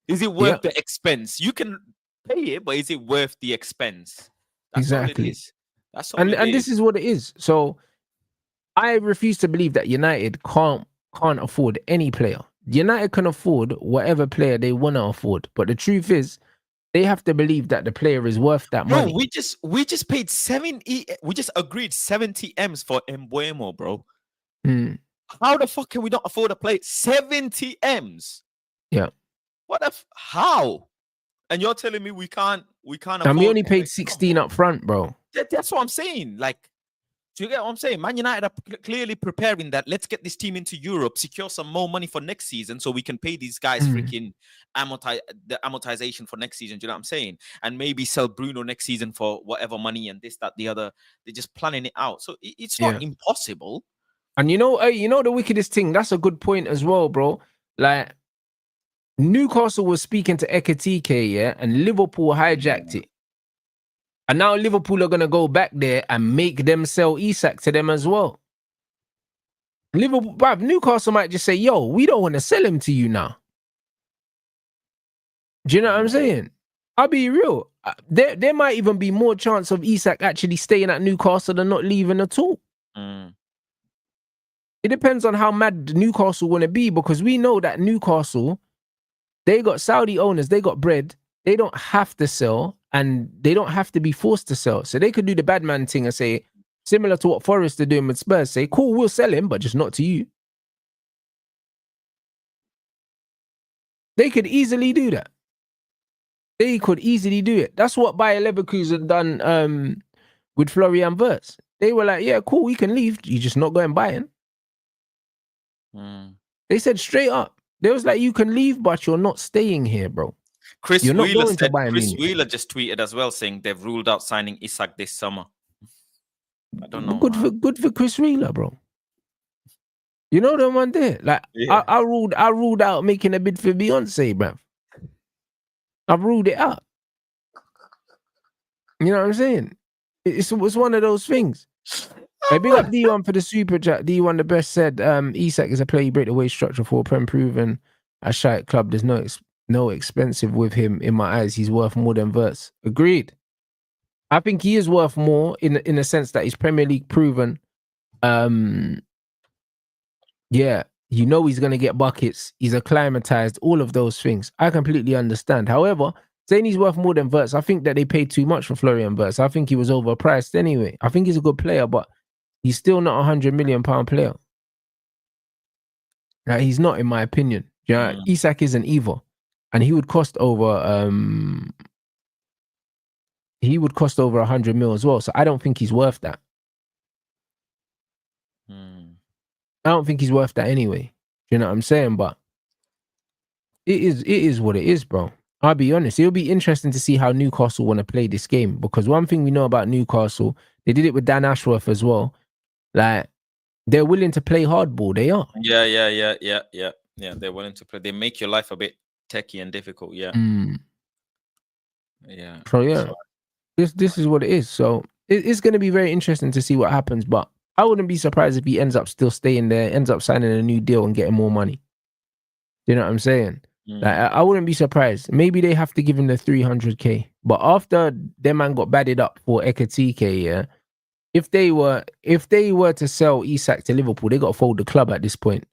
the expense? You can pay it, but is it worth the expense? That's exactly. All it is. That's all and this is what it is. So I refuse to believe that United can't afford any player. United can afford whatever player they want to afford, but the truth is, they have to believe that the player is worth that money. We just paid 70. We just agreed 70 M's for Mbeumo, bro. How the fuck can we not afford a player 70 M's? Yeah. How? And you're telling me we can't afford. And we only paid 16 up front, bro. That's what I'm saying. Like, do you get what I'm saying? Man United are clearly preparing that. Let's get this team into Europe, secure some more money for next season so we can pay these guys freaking the amortization for next season. Do you know what I'm saying? And maybe sell Bruno next season for whatever money and this, that, the other. They're just planning it out. So it's not impossible. And you know the wickedest thing? That's a good point as well, bro. Like, Newcastle was speaking to Ekitike, yeah, and Liverpool hijacked it. And now Liverpool are going to go back there and make them sell Isak to them as well. Newcastle might just say, yo, we don't want to sell him to you now. Do you know what I'm saying? I'll be real. There might even be more chance of Isak actually staying at Newcastle than not leaving at all. It depends on how mad Newcastle want to be, because we know that Newcastle, they got Saudi owners, they got bread, they don't have to sell, and they don't have to be forced to sell. So they could do the bad man thing and say, similar to what Forest are doing with Spurs, say, cool, we'll sell him, but just not to you. They could easily do that. They could easily do it. That's what Bayer Leverkusen done with Florian Wirtz. They were like, yeah, cool, we can leave. You're just not going buying. They said straight up. They was like, you can leave, but you're not staying here, bro. Chris Wheeler just tweeted as well, saying they've ruled out signing Isak this summer. I don't know. Good for Chris Wheeler, bro. You know the one there? Like, yeah. I ruled out making a bid for Beyonce, bruv. I've ruled it out. You know what I'm saying? It's one of those things. Hey, big up D1 for the super chat. D1 the best said, Isak is a player, break the wage structure for Prem proven a shite club. There's no expensive with him in my eyes. He's worth more than Wirtz. Agreed. I think he is worth more in a sense that he's Premier League proven. Yeah, you know he's going to get buckets. He's acclimatized, all of those things. I completely understand. However, saying he's worth more than Wirtz, I think that they paid too much for Florian Wirtz. I think he was overpriced anyway. I think he's a good player, but he's still not £100 million player. Like, he's not, in my opinion. You know, Isak isn't either. And he would cost over 100 mil as well. So I don't think he's worth that. I don't think he's worth that anyway. You know what I'm saying? But it is what it is, bro. I'll be honest. It'll be interesting to see how Newcastle want to play this game, because one thing we know about Newcastle, they did it with Dan Ashworth as well. Like, they're willing to play hardball. They are. Yeah. They're willing to play. They make your life a bit techie and difficult. Yeah. Yeah. So yeah, this is what it is. So it's going to be very interesting to see what happens. But I wouldn't be surprised if he ends up still staying there, ends up signing a new deal and getting more money. You know what I'm saying? Like, I wouldn't be surprised. Maybe they have to give him the 300k. But after their man got batted up for Ekatike, yeah, if they were to sell Isak to Liverpool, they got to fold the club at this point.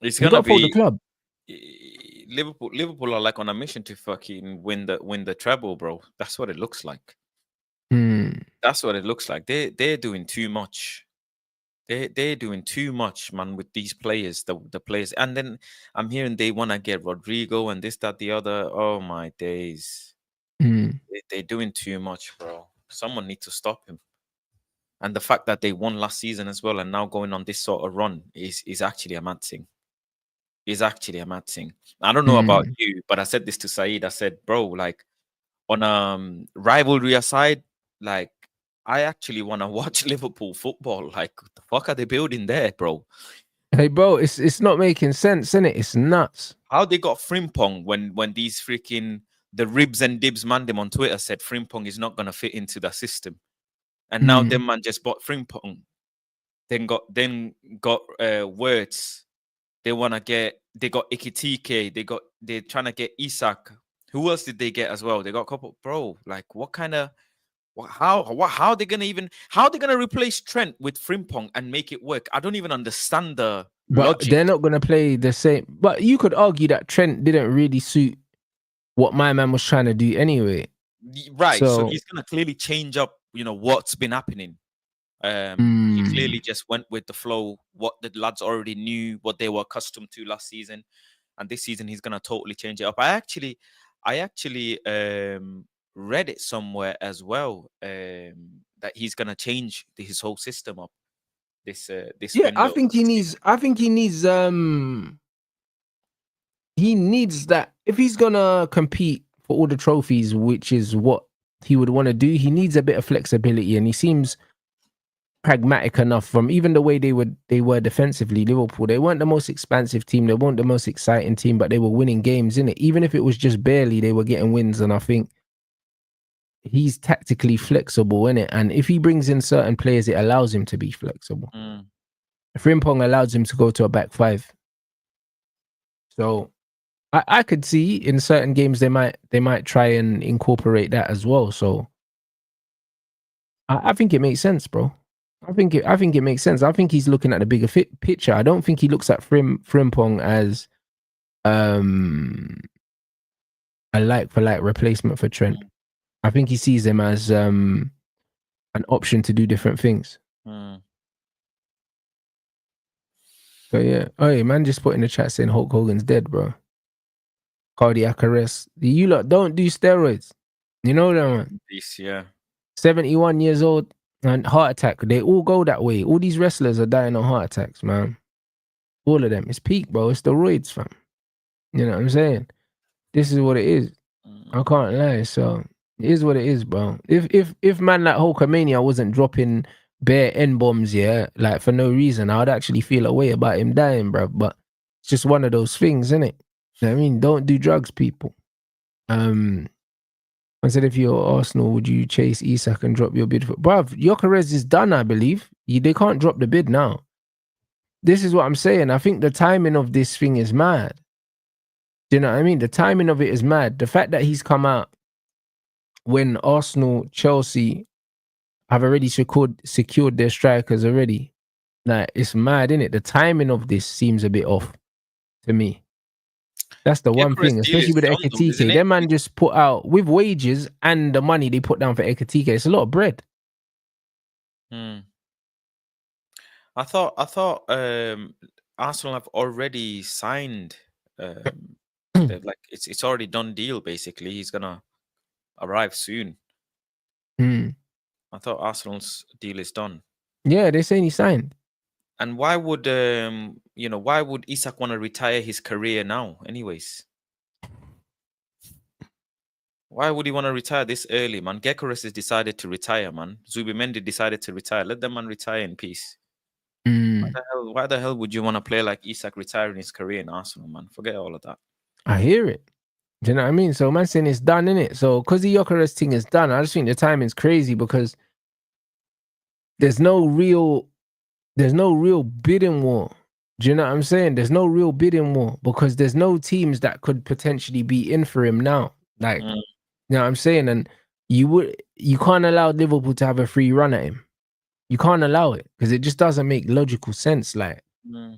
It's gonna be fold the club. Liverpool are like on a mission to fucking win the treble, bro. That's what it looks like. That's what it looks like. They're doing too much. They're doing too much, man, with these players, the players. And then I'm hearing they want to get Rodrigo and this, that, the other. Oh my days. They're doing too much, bro. Someone needs to stop him. And the fact that they won last season as well and now going on this sort of run is actually a mad thing. Is actually a mad thing. I don't know about you, but I said this to Saeed. I said, bro, like, on rivalry aside, like, I actually want to watch Liverpool football. Like, what the fuck are they building there, bro? Hey, bro, it's not making sense, innit? It's nuts. How they got Frimpong when these freaking the ribs and dibs man them on Twitter said Frimpong is not gonna fit into the system, and now them man just bought Frimpong, then got Wirtz. They got Ekitike. They're trying to get Isak. Who else did they get as well? They got a couple, bro. Like, what kind of? How they gonna replace Trent with Frimpong and make it work? I don't even understand the logic. They're not gonna play the same. But you could argue that Trent didn't really suit what my man was trying to do anyway. Right. So he's gonna clearly change up, what's been happening. He clearly just went with the flow, what the lads already knew, what they were accustomed to last season, and this season he's gonna totally change it up. I actually read it somewhere as well, that he's gonna change his whole system up. This window. I think he needs that. If he's gonna compete for all the trophies, which is what he would want to do, he needs a bit of flexibility, and he seems pragmatic enough. From even the way they were defensively, Liverpool, they weren't the most expansive team, they weren't the most exciting team, but they were winning games, innit? Even if it was just barely, they were getting wins. And I think he's tactically flexible, innit? And if he brings in certain players, it allows him to be flexible. Frimpong allows him to go to a back five. So I could see in certain games they might try and incorporate that as well. So I think it makes sense, bro. I think it makes sense. I think he's looking at the bigger picture. I don't think he looks at Frimpong as a like for like replacement for Trent. I think he sees him as an option to do different things. But yeah, hey man, just put in the chat saying Hulk Hogan's dead, bro. Cardiac arrest. You lot don't do steroids. You know that, man. Yeah. 71 years old and heart attack. They all go that way. All these wrestlers are dying of heart attacks, man. All of them. It's peak, bro. It's steroids, fam. You know what I'm saying? This is what it is. I can't lie. So it is what it is, bro. If man like Hulkamania wasn't dropping bare N-bombs, yeah, like for no reason, I would actually feel a way about him dying, bro. But it's just one of those things, isn't it? You know what I mean? Don't do drugs, people. I said, if you're Arsenal, would you chase Isak and drop your bid for... Bruv, Gyökeres is done, I believe. They can't drop the bid now. This is what I'm saying. I think the timing of this thing is mad. Do you know what I mean? The timing of it is mad. The fact that he's come out when Arsenal, Chelsea have already secured their strikers already. Like, it's mad, innit? The timing of this seems a bit off to me. That's the one thing, especially with Ekitike. Them man just put out, with wages and the money they put down for Ekitike, it's a lot of bread. I thought Arsenal have already signed. Like it's already done deal. Basically, he's gonna arrive soon. I thought Arsenal's deal is done. Yeah, they're saying he signed. And why would why would Isak want to retire his career now? Anyways, why would he want to retire this early, man? Gyökeres has decided to retire, man. Zubimendi decided to retire. Let them man retire in peace. Why the hell would you want to play like Isak retiring his career in Arsenal, man? Forget all of that. I hear it. Do you know what I mean? So man saying it's done, innit? So because the Gyökeres thing is done, I just think the timing's crazy because there's no real bidding war. Do you know what I'm saying? There's no real bidding war because there's no teams that could potentially be in for him now. Like, you know what I'm saying? And you can't allow Liverpool to have a free run at him. You can't allow it because it just doesn't make logical sense. Like,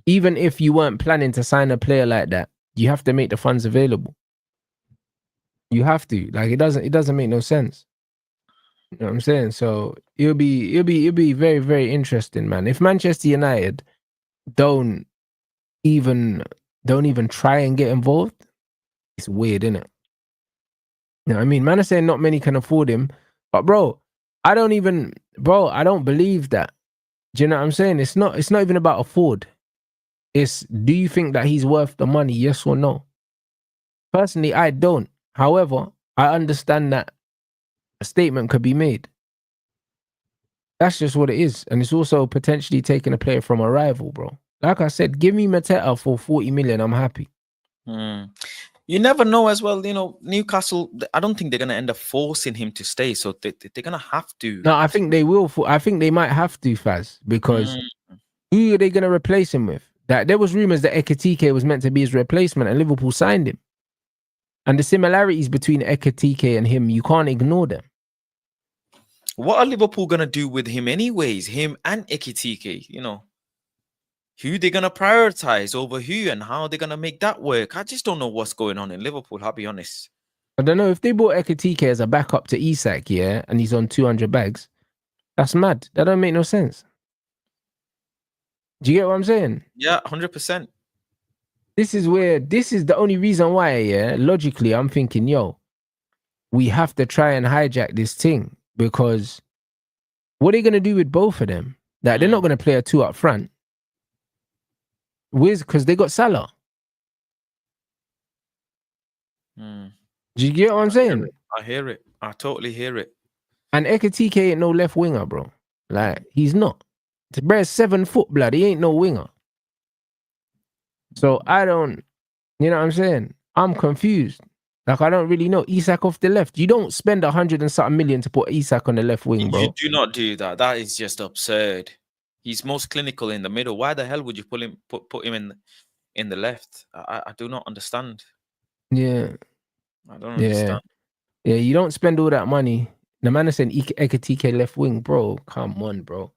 even if you weren't planning to sign a player like that, you have to make the funds available. You have to. Like, it doesn't make no sense. You know what I'm saying? So it'll be very, very interesting, man. If Manchester United don't even try and get involved, it's weird, isn't it? You know what I mean? Man are saying not many can afford him, but bro, I don't believe that. Do you know what I'm saying? It's not even about afford. It's, do you think that he's worth the money? Yes or no? Personally, I don't. However, I understand that a statement could be made. That's just what it is. And it's also potentially taking a player from a rival, bro. Like I said, give me Mateta for 40 million. I'm happy. You never know as well. You know, Newcastle, I don't think they're going to end up forcing him to stay. So they're going to have to. No, I think they will. I think they might have to, Faz, because who are they going to replace him with? That there was rumors that Ekitike was meant to be his replacement and Liverpool signed him. And the similarities between Ekitike and him, you can't ignore them. What are Liverpool going to do with him anyways? Him and Ekitike, you know? Who they're going to prioritize over who and how they're going to make that work? I just don't know what's going on in Liverpool, I'll be honest. I don't know. If they bought Ekitike as a backup to Isak, yeah, and he's on 200 bags, that's mad. That don't make no sense. Do you get what I'm saying? Yeah, 100%. This is the only reason why, yeah, logically, I'm thinking, yo, we have to try and hijack this thing because what are they going to do with both of them? Like, they're not going to play a two up front. Because they got Salah. Do you get what I'm saying? I hear it. I totally hear it. And Ekitike ain't no left winger, bro. Like, he's not. The bre's 7 foot, blood. He ain't no winger. So I don't, you know what I'm saying? I'm confused. Like, I don't really know. Isak off the left. You don't spend 100 and something million to put Isak on the left wing, bro. You do not do that. That is just absurd. He's most clinical in the middle. Why the hell would you put him in in the left. I do not understand. Yeah. I don't Yeah. understand. Yeah, you don't spend all that money. The man is saying Ekatike left wing, bro. Come on, bro.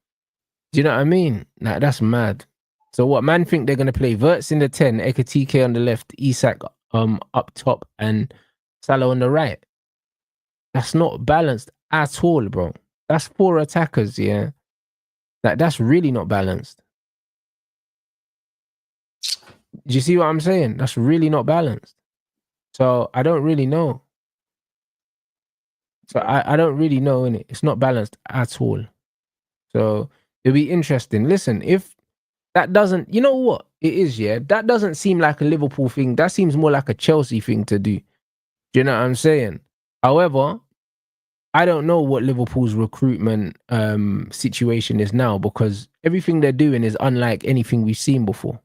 Do you know what I mean? Like, that's mad. So what, man think they're gonna play Verts in the 10, Ekatike on the left, Isak up top, and Salah on the right. That's not balanced at all, bro. That's 4 attackers, yeah. Like, that's really not balanced. Do you see what I'm saying? That's really not balanced. So I don't really know. So I don't really know, innit? It's not balanced at all. So it'll be interesting. Listen, if that doesn't, you know what it is, yeah? That doesn't seem like a Liverpool thing. That seems more like a Chelsea thing to do. Do you know what I'm saying? However, I don't know what Liverpool's recruitment situation is now, because everything they're doing is unlike anything we've seen before.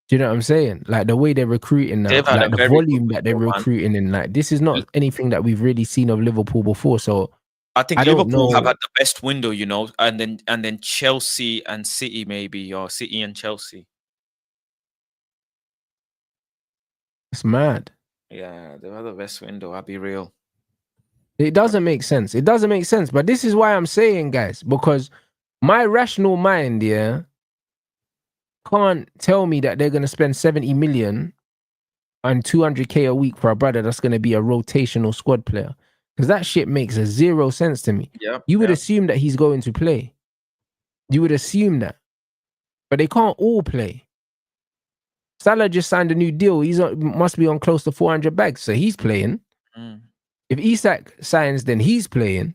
Do you know what I'm saying? Like, the way they're recruiting now, like the volume that they're recruiting in, like, this is not anything that we've really seen of Liverpool before. So I think Liverpool have had the best window, you know, and then Chelsea and City maybe, or City and Chelsea. It's mad. Yeah, they have the best window. I'll be real. It doesn't make sense. It doesn't make sense. But this is why I'm saying, guys, because my rational mind, yeah, can't tell me that they're going to spend 70 million and 200k a week for a brother that's going to be a rotational squad player, because that shit makes zero sense to me. You would assume that he's going to play. You would assume that, but they can't all play. Salah just signed a new deal. He's must be on close to 400 bags, so he's playing. If Isak signs, then he's playing.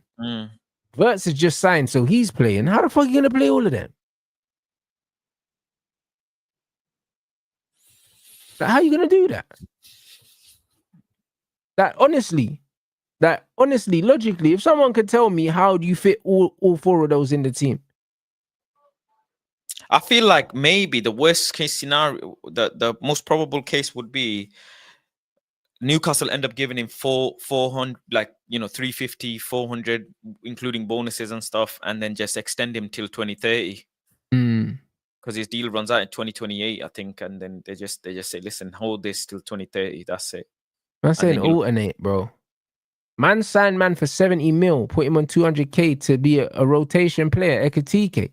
Verts is just signed, so he's playing. How the fuck are you going to play all of them? Like, how are you going to do that? That honestly, logically, if someone could tell me, how do you fit all 4 of those in the team? I feel like maybe the worst case scenario, the most probable case would be Newcastle end up giving him 400, like, you know, 350, 400, including bonuses and stuff, and then just extend him till 2030. Because his deal runs out in 2028, I think, and then they just say, listen, hold this till 2030. That's it. I'm saying alternate, bro. Man signed man for 70 mil, put him on 200k to be a rotation player, Ekatike.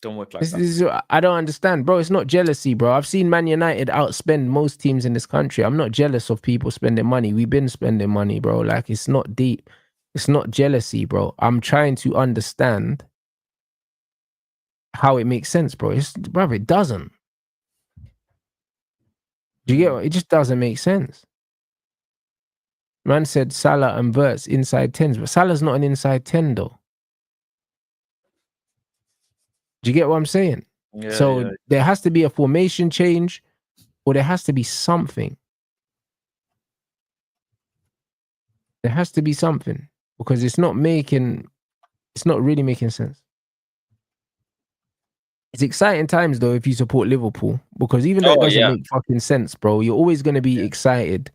Don't work like that. I don't understand, bro. It's not jealousy, bro. I've seen Man United outspend most teams in this country. I'm not jealous of people spending money. We've been spending money, bro. Like, it's not deep. It's not jealousy, bro. I'm trying to understand how it makes sense, bro. It doesn't. Do you get what? It just doesn't make sense. Man said Salah and Verts inside 10s, but Salah's not an inside 10 though. Do you get what I'm saying? Yeah, so there has to be a formation change, or there has to be something. There has to be something, because it's not really making sense. It's exciting times though if you support Liverpool, because even though it doesn't make fucking sense, bro, you're always going to be excited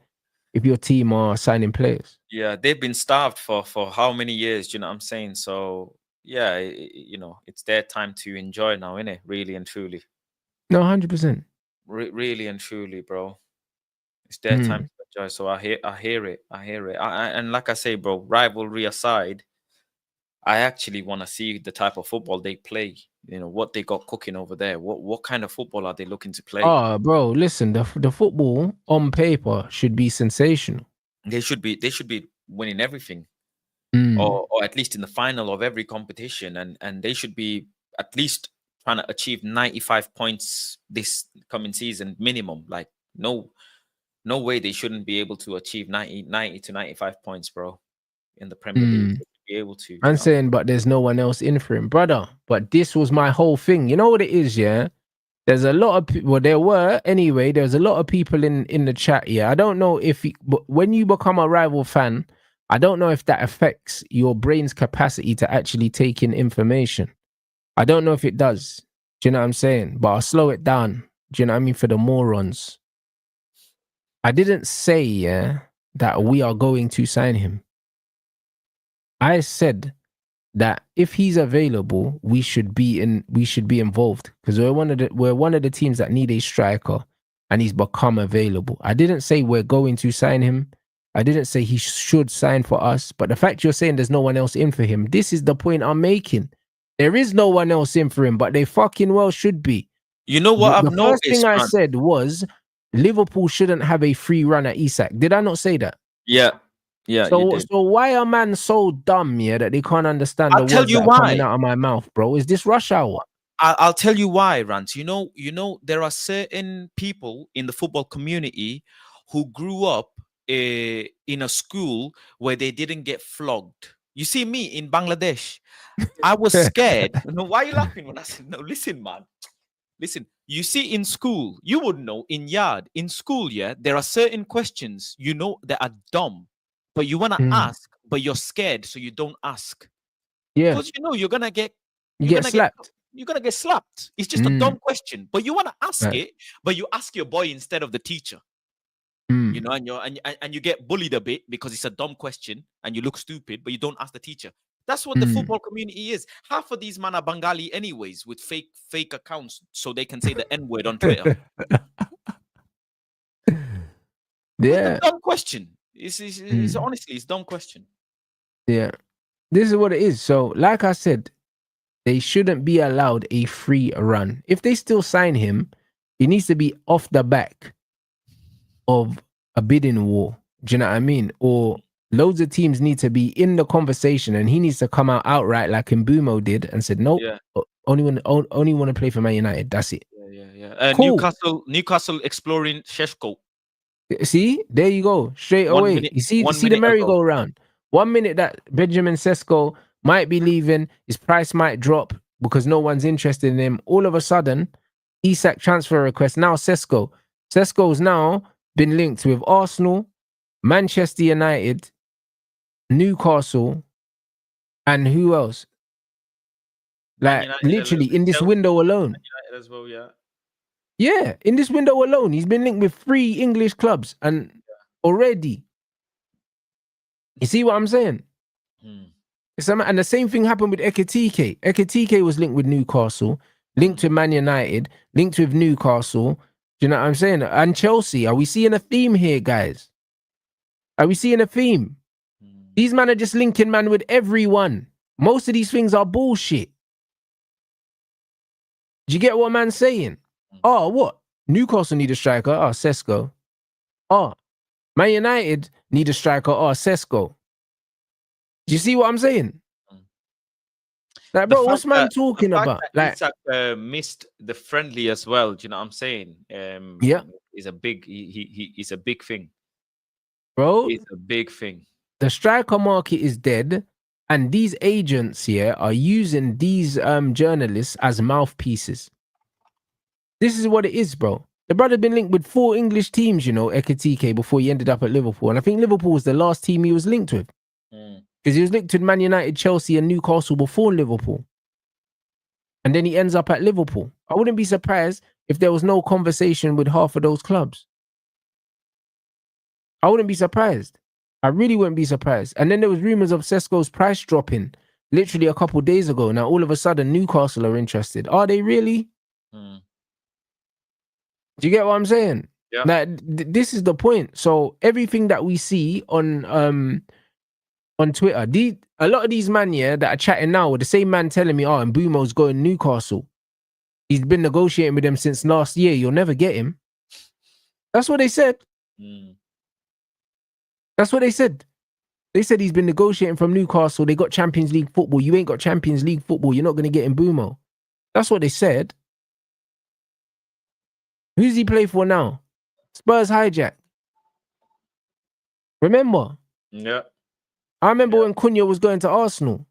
if your team are signing players. Yeah, they've been starved for how many years? Do you know what I'm saying? So yeah, you know, it's their time to enjoy now, innit? Really and truly. No, 100%. Really and truly, bro. It's their time to enjoy. So I hear it. And like I say, bro, rivalry aside, I actually want to see the type of football they play. You know, what they got cooking over there. What kind of football are they looking to play? Oh, bro, listen, the football on paper should be sensational. They should be winning everything. Or at least in the final of every competition, and they should be at least trying to achieve 95 points this coming season minimum. Like, no way they shouldn't be able to achieve 90 to 95 points, bro, in the Premier League. They should be able to. I'm saying, but there's no one else in for him, brother. But this was my whole thing. You know what it is, yeah? There's a lot of people, there's a lot of people in the chat, yeah? I don't know but when you become a rival fan, I don't know if that affects your brain's capacity to actually take in information. I don't know if it does. Do you know what I'm saying? But I'll slow it down. Do you know what I mean? For the morons. I didn't say, yeah, that we are going to sign him. I said that if he's available, we should be involved because we're one of the teams that need a striker, and he's become available. I didn't say we're going to sign him. I didn't say he should sign for us, but the fact you're saying there's no one else in for him, this is the point I'm making. There is no one else in for him, but they fucking well should be. You know what I've The first noticed, thing I man? said was Liverpool shouldn't have a free run at Isak. Did I not say that? Yeah, you did. So why are man so dumb, yeah, that they can't understand I'll the tell words you that are why. coming out of my mouth, bro? Is this rush hour? I'll tell you why, Rants. You know, there are certain people in the football community who grew up in a school where they didn't get flogged. You see, me in Bangladesh, I was scared. No, why are you laughing when I said no? Listen, man. Listen, you see, in school, you would know in school, yeah, there are certain questions that are dumb, but you want to ask, but you're scared, so you don't ask. Yeah, because you're gonna get slapped. You're gonna get slapped. It's just a dumb question, but you want to ask it, but you ask your boy instead of the teacher. You know, and you get bullied a bit because it's a dumb question and you look stupid, but you don't ask the teacher. That's what the football community is. Half of these men are Bengali anyways, with fake accounts, so they can say the N-word on Twitter. Yeah, it's a dumb question. It's honestly, it's a dumb question. Yeah, this is what it is. So, like I said, they shouldn't be allowed a free run. If they still sign him, he needs to be off the back of a bidding war. Do you know what I mean? Or loads of teams need to be in the conversation, and he needs to come out outright like Mbumo did and said, "Nope, only want to play for Man United. That's it." Yeah. Cool. Newcastle exploring Sheshko. See, there you go, straight away. You see the merry-go-round. 1 minute that Benjamin Sesko might be leaving, his price might drop because no one's interested in him. All of a sudden, Isak transfer request. Now Sesko's now been linked with Arsenal, Manchester United, Newcastle, and who else? Like literally in this window alone. As well, yeah. Yeah, in this window alone, he's been linked with 3 English clubs, and already. You see what I'm saying? And the same thing happened with Ekitike. Ekitike was linked with Newcastle, linked with Man United, linked with Newcastle. Do you know what I'm saying? And Chelsea. Are we seeing a theme here, guys? Are we seeing a theme? These men are just linking man with everyone. Most of these things are bullshit. Do you get what man's saying? Oh, what? Newcastle need a striker. Oh, Sesko. Oh, Man United need a striker. Oh, Sesko. Do you see what I'm saying? Like, bro, what's man talking about? Like, Isak missed the friendly as well. Do you know what I'm saying? Yeah, is a big. He's a big thing, bro. It's a big thing. The striker market is dead, and these agents here are using these journalists as mouthpieces. This is what it is, bro. The brother been linked with 4 English teams, you know, Ekitike, before he ended up at Liverpool. And I think Liverpool was the last team he was linked with. Because he was linked with Man United, Chelsea, and Newcastle before Liverpool. And then he ends up at Liverpool. I wouldn't be surprised if there was no conversation with half of those clubs. I wouldn't be surprised. I really wouldn't be surprised. And then there was rumors of Sesko's price dropping literally a couple of days ago. Now, all of a sudden, Newcastle are interested. Are they really? Do you get what I'm saying? Yeah. Like, this is the point. So everything that we see on Twitter, a lot of these men, yeah, that are chatting now, with the same man telling me, oh, Mbumo's going Newcastle. He's been negotiating with them since last year. You'll never get him. That's what they said. That's what they said. They said he's been negotiating from Newcastle. They got Champions League football. You ain't got Champions League football. You're not going to get Mbumo. That's what they said. Who's he play for now? Spurs hijack. Remember? Yeah. I remember when Cunha was going to Arsenal.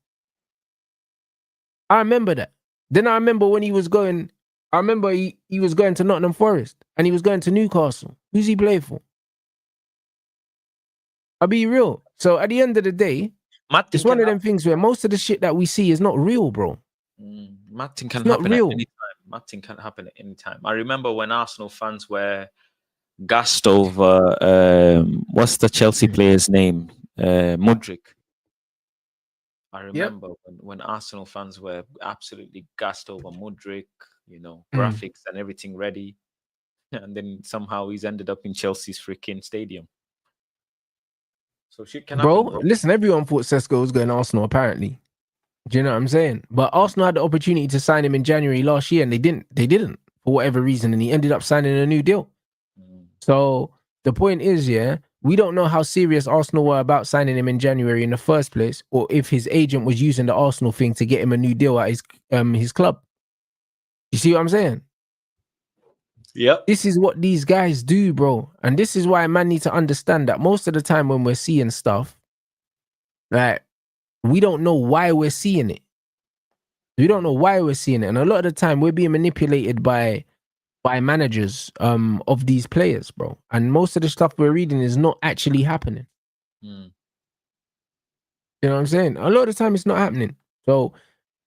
I remember that. Then I remember when he was going, I remember he was going to Nottingham Forest and he was going to Newcastle. Who's he play for? I'll be real. So at the end of the day, it's one of them things where most of the shit that we see is not real, bro. Matting can happen at any time. Matting can happen at any time. I remember when Arsenal fans were gassed over what's the Chelsea player's name? Modric. I remember when Arsenal fans were absolutely gassed over Mudryk, graphics and everything ready. And then somehow he's ended up in Chelsea's freaking stadium. So shit can happen, bro. Listen, everyone thought Sesko was going to Arsenal, apparently. Do you know what I'm saying? But Arsenal had the opportunity to sign him in January last year, and they didn't for whatever reason, and he ended up signing a new deal. So the point is, we don't know how serious Arsenal were about signing him in January in the first place, or if his agent was using the Arsenal thing to get him a new deal at his club. You see what I'm saying? Yep. This is what these guys do, bro. And this is why man need to understand that most of the time when we're seeing stuff, like, we don't know why we're seeing it. We don't know why we're seeing it. And a lot of the time we're being manipulated by managers of these players, bro. And most of the stuff we're reading is not actually happening. You know what I'm saying? A lot of the time it's not happening. So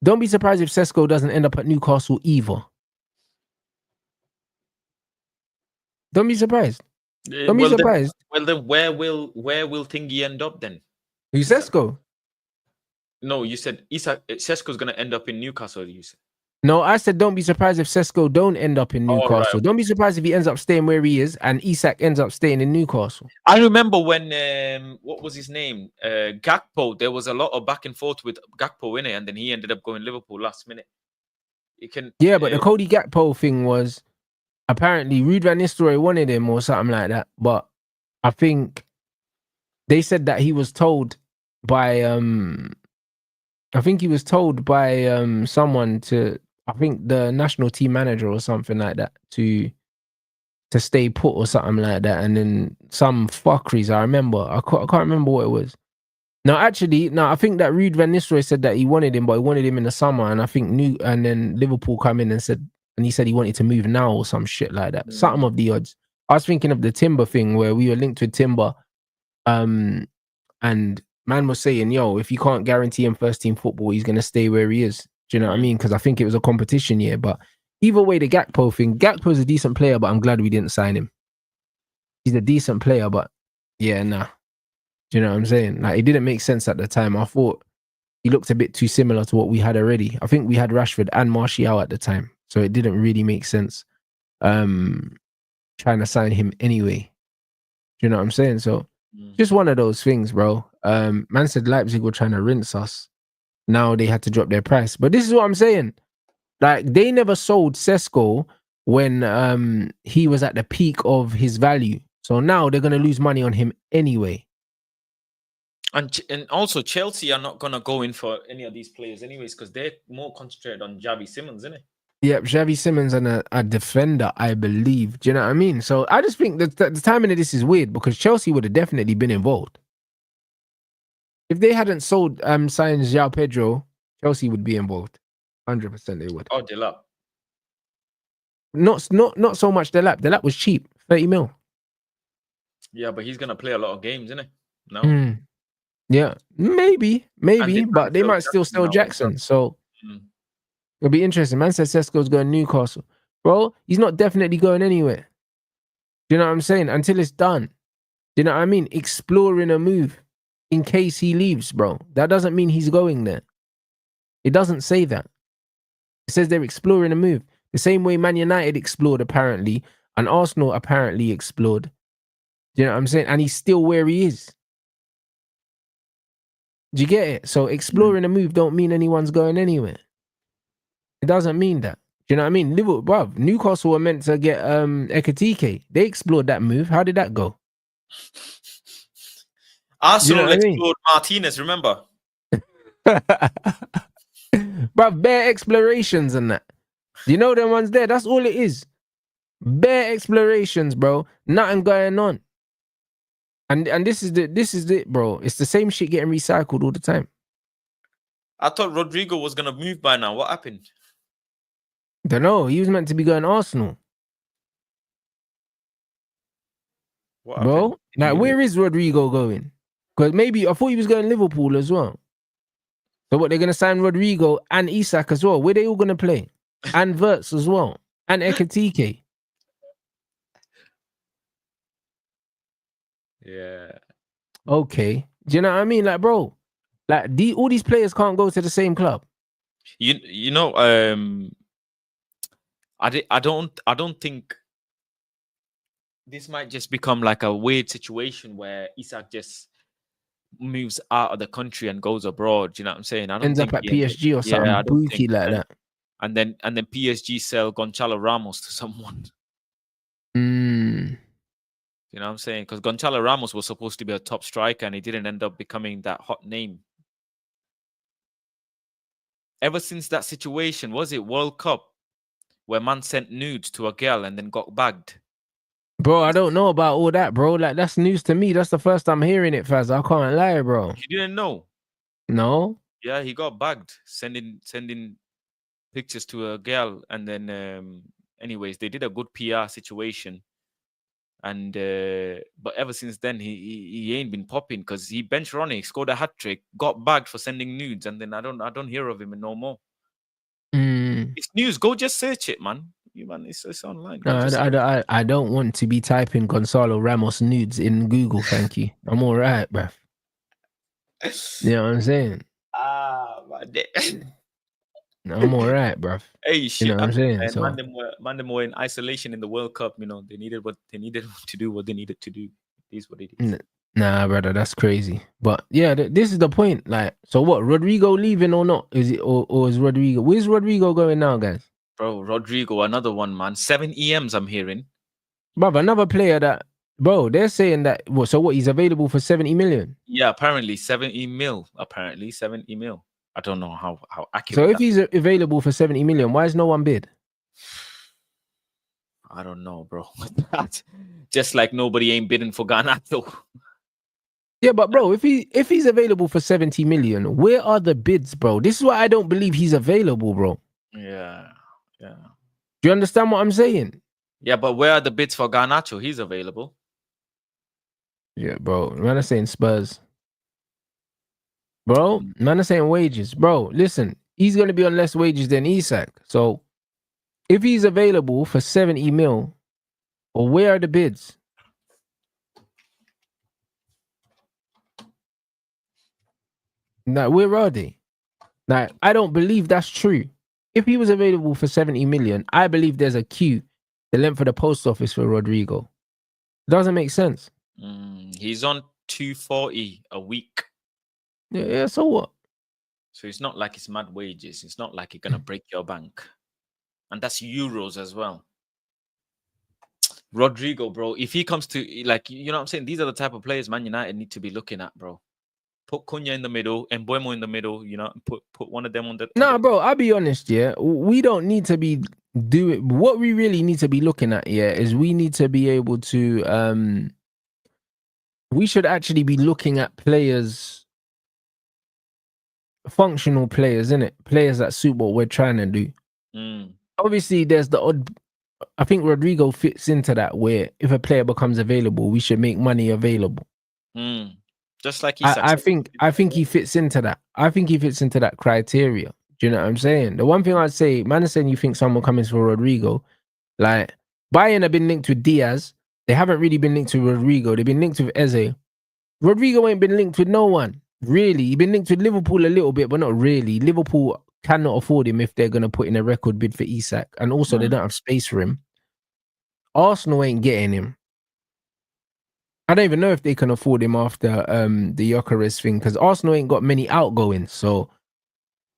don't be surprised if Sesko doesn't end up at Newcastle either. Don't be surprised. Don't be surprised. Then where will Thingy end up then? Who's Sesko? No, you said Isak. Sesko's gonna end up in Newcastle. You said. No, I said don't be surprised if Sesko don't end up in Newcastle. Right. Don't be surprised if he ends up staying where he is and Isak ends up staying in Newcastle. I remember when what was his name? Gakpo. There was a lot of back and forth with Gakpo in it, and then he ended up going Liverpool last minute. But the Cody Gakpo thing was apparently Ruud van Nistelrooy wanted him or something like that. But I think they said that he was told by someone to, I think the national team manager or something like that, to stay put or something like that. And then some fuckeries, I remember. I can't remember what it was. No, I think that Ruud van Nistelrooy said that he wanted him, but he wanted him in the summer. And I think and then Liverpool come in and he said he wanted to move now or some shit like that. Something of the odds. I was thinking of the Timber thing where we were linked with Timber. And man was saying, yo, if you can't guarantee him first team football, he's going to stay where he is. Do you know what I mean? Because I think it was a competition year. But either way, the Gakpo thing, Gakpo's a decent player, but I'm glad we didn't sign him. He's a decent player, but nah. Do you know what I'm saying? Like, it didn't make sense at the time. I thought he looked a bit too similar to what we had already. I think we had Rashford and Martial at the time. So it didn't really make sense trying to sign him anyway. Do you know what I'm saying? So just one of those things, bro. Man said Leipzig were trying to rinse us. Now they had to drop their price. But this is what I'm saying. Like, they never sold Sesko when he was at the peak of his value. So now they're going to lose money on him anyway. And also Chelsea are not going to go in for any of these players anyways, because they're more concentrated on Xavi Simons, isn't it? Yep, Xavi Simons and a defender, I believe. Do you know what I mean? So I just think that the timing of this is weird because Chelsea would have definitely been involved. If they hadn't sold signed João Pedro, Chelsea would be involved. 100% they would. Oh, Delap. Not so much Delap. Delap was cheap, 30 mil. Yeah, but he's gonna play a lot of games, isn't it? No. Yeah, maybe, but they might still sell Jackson. So it'll be interesting. Man said Sesko's going Newcastle. Bro, he's not definitely going anywhere. Do you know what I'm saying? Until it's done. Do you know what I mean? Exploring a move in case he leaves, bro. That doesn't mean he's going there. It doesn't say that. It says they're exploring a move. The same way Man United explored, apparently, and Arsenal apparently explored. Do you know what I'm saying? And he's still where he is. Do you get it? So exploring a move don't mean anyone's going anywhere. It doesn't mean that. Do you know what I mean? Liverpool, bruv, Newcastle were meant to get Ekitike. They explored that move. How did that go? Arsenal explored Martinez, remember? Bruv, bare explorations and that. You know them ones there? That's all it is. Bare explorations, bro. Nothing going on. And this is it, bro. It's the same shit getting recycled all the time. I thought Rodrigo was gonna move by now. What happened? Don't know. He was meant to be going Arsenal. What bro? Happened? Like, where is Rodrigo going? Because maybe I thought he was going Liverpool as well. So what, they're gonna sign Rodrigo and Isak as well? Where they all gonna play? And Wirtz as well. And Ekitike. Yeah. Okay. Do you know what I mean? Like, bro, Like all these players can't go to the same club. You know, I don't think this might just become like a weird situation where Isak just moves out of the country and goes abroad. You know what I'm saying? I don't Ends think up at he ends up, PSG or yeah, something I don't think. bookie like that. And then PSG sell Gonçalo Ramos to someone. Mm. You know what I'm saying? Because Gonçalo Ramos was supposed to be a top striker and he didn't end up becoming that hot name. Ever since that situation, was it World Cup, where man sent nudes to a girl and then got bagged? Bro, I don't know about all that, bro. Like, that's news to me. That's the first time hearing it, Faz. I can't lie, bro. You didn't know? No? Yeah, he got bagged sending pictures to a girl, and then anyways, they did a good PR situation. And but ever since then, he ain't been popping because he bench running, scored a hat trick, got bagged for sending nudes, and then I don't hear of him no more. It's news. Go just search it, man. You man, it's online. Go No, I don't want to be typing Gonçalo Ramos nudes in Google. Thank you. I'm all right, bruv. You know what I'm saying? I'm all right, bruv. Hey, shit. You know what I'm saying? So, man, them were in isolation in the World Cup. You know, they needed to do what they needed to do. It is what it is. Nah, brother, that's crazy. But yeah, this is the point. Like, so what? Rodrigo leaving or not? Is it or is Rodrigo? Where's Rodrigo going now, guys? Bro, Rodrigo, another one, man. 7 EMs, I'm hearing. Bruv, another player that, bro, they're saying that. So what? He's available for 70 million. Yeah, apparently 70 mil. Apparently 70 mil. I don't know how accurate. So if he's available for 70 million, why is no one bid? I don't know, bro. Just like nobody ain't bidding for Garnacho. Yeah, but bro, if he's available for 70 million, where are the bids, bro? This is why I don't believe he's available, bro. Yeah. Do you understand what I'm saying? Yeah, but where are the bids for Garnacho? He's available. Yeah, bro. Man, I'm saying Spurs. Bro, man, I'm saying wages. Bro, listen, he's going to be on less wages than Isak. So if he's available for 70 mil, or where are the bids? Now, where are they? Now, I don't believe that's true. If he was available for 70 million, I believe there's a queue the length of the post office for Rodrigo. Doesn't make sense. He's on 240 a week. Yeah, so what? So it's not like it's mad wages. It's not like you're going to break your bank. And that's euros as well. Rodrigo, bro, if he comes to, like, you know what I'm saying? These are the type of players Man United need to be looking at, bro. Put Cunha in the middle and Mbuemo in the middle, you know, put one of them on the... Nah, bro, I'll be honest, yeah. We don't need to be doing... What we really need to be looking at, yeah, is we need to be able to... we should actually be looking at players... Functional players, innit? Players that suit what we're trying to do. Obviously, there's the odd... I think Rodrigo fits into that, where if a player becomes available, we should make money available. Just like Isak. I think he fits into that. I think he fits into that criteria. Do you know what I'm saying? The one thing I'd say, man is saying you think someone coming for Rodrigo, like Bayern have been linked with Diaz. They haven't really been linked to Rodrigo. They've been linked with Eze. Rodrigo ain't been linked with no one. Really. He's been linked with Liverpool a little bit, but not really. Liverpool cannot afford him if they're going to put in a record bid for Isak. And also, they don't have space for him. Arsenal ain't getting him. I don't even know if they can afford him after the Gyökeres thing, because Arsenal ain't got many outgoings, so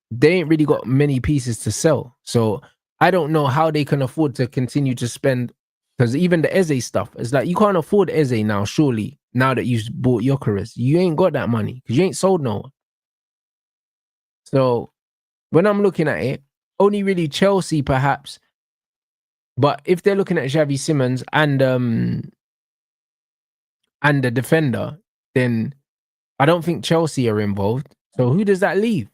they ain't really got many pieces to sell. So I don't know how they can afford to continue to spend, because even the Eze stuff, it's like you can't afford Eze now, surely, now that you've bought Gyökeres. You ain't got that money, because you ain't sold no one. So when I'm looking at it, only really Chelsea perhaps, but if they're looking at Xavi Simons and the defender, then I don't think Chelsea are involved. So who does that leave?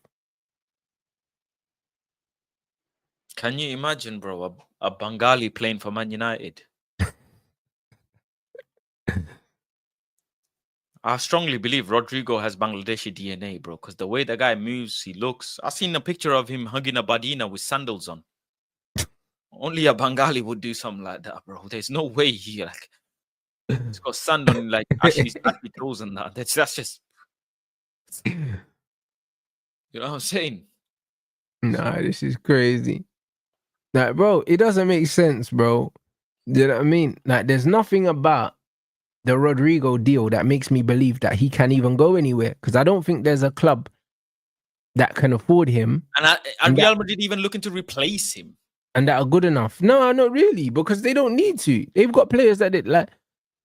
Can you imagine, bro, a Bengali playing for Man United? I strongly believe Rodrigo has Bangladeshi DNA, bro, because the way the guy moves, he looks... I've seen a picture of him hugging a Badina with sandals on. Only a Bengali would do something like that, bro. There's no way he, like... It's got sand on, like, ashy toes and that. That's just... You know what I'm saying? Nah, this is crazy. Like, bro, it doesn't make sense, bro. You know what I mean? Like, there's nothing about the Rodrigo deal that makes me believe that he can even go anywhere. Because I don't think there's a club that can afford him. And Real Madrid even looking to replace him. And that are good enough. No, not really, because they don't need to. They've got players that like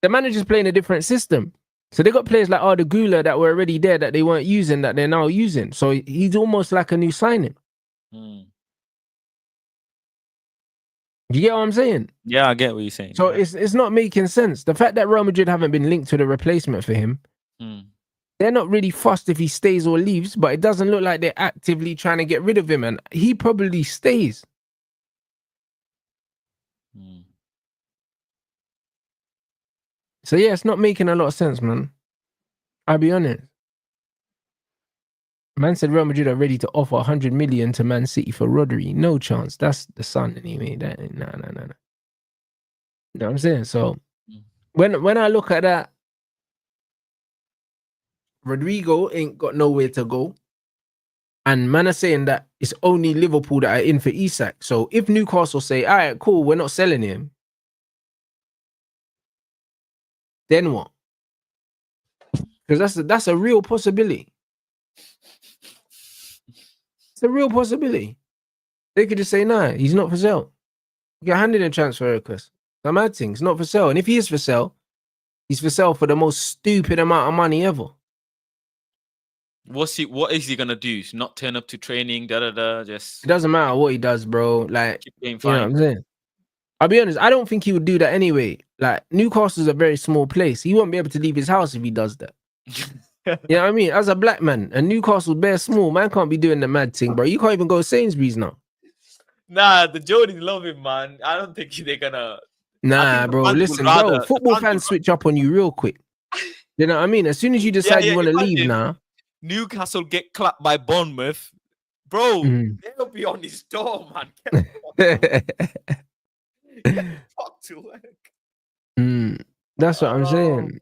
the manager's playing a different system. So they got players like Arda Güler that were already there that they weren't using that they're now using. So he's almost like a new signing. Mm. You get what I'm saying? Yeah, I get what you're saying. So it's not making sense. The fact that Real Madrid haven't been linked to the replacement for him, they're not really fussed if he stays or leaves, but it doesn't look like they're actively trying to get rid of him, and he probably stays. So yeah, it's not making a lot of sense, man. I'll be honest. Man said Real Madrid are ready to offer 100 million to Man City for Rodri. No chance. That's the son anyway. That no. You know what I'm saying? So when I look at that, Rodrigo ain't got nowhere to go. And man are saying that it's only Liverpool that are in for Isak. So if Newcastle say, all right, cool, we're not selling him, then what? Because that's a real possibility. It's a real possibility. They could just say, nah, he's not for sale. You get handed a transfer request. The mad thing, it's not for sale. And if he is for sale, he's for sale for the most stupid amount of money ever. What is he gonna do? Not turn up to training, just it doesn't matter what he does, bro. Like, you know what I'm saying? I'll be honest, I don't think he would do that anyway. Like, Newcastle's a very small place. He won't be able to leave his house if he does that. You know what I mean? As a black man, and Newcastle's bare small, man can't be doing the mad thing, bro. You can't even go to Sainsbury's now. Nah, the Jordans love him, man. I don't think they're gonna. Nah, bro. Listen, bro. Football fans switch up on you real quick. You know what I mean? As soon as you decide you want to leave now. Newcastle get clapped by Bournemouth, bro. They'll be on his door, man. Talk to work. That's what I'm saying.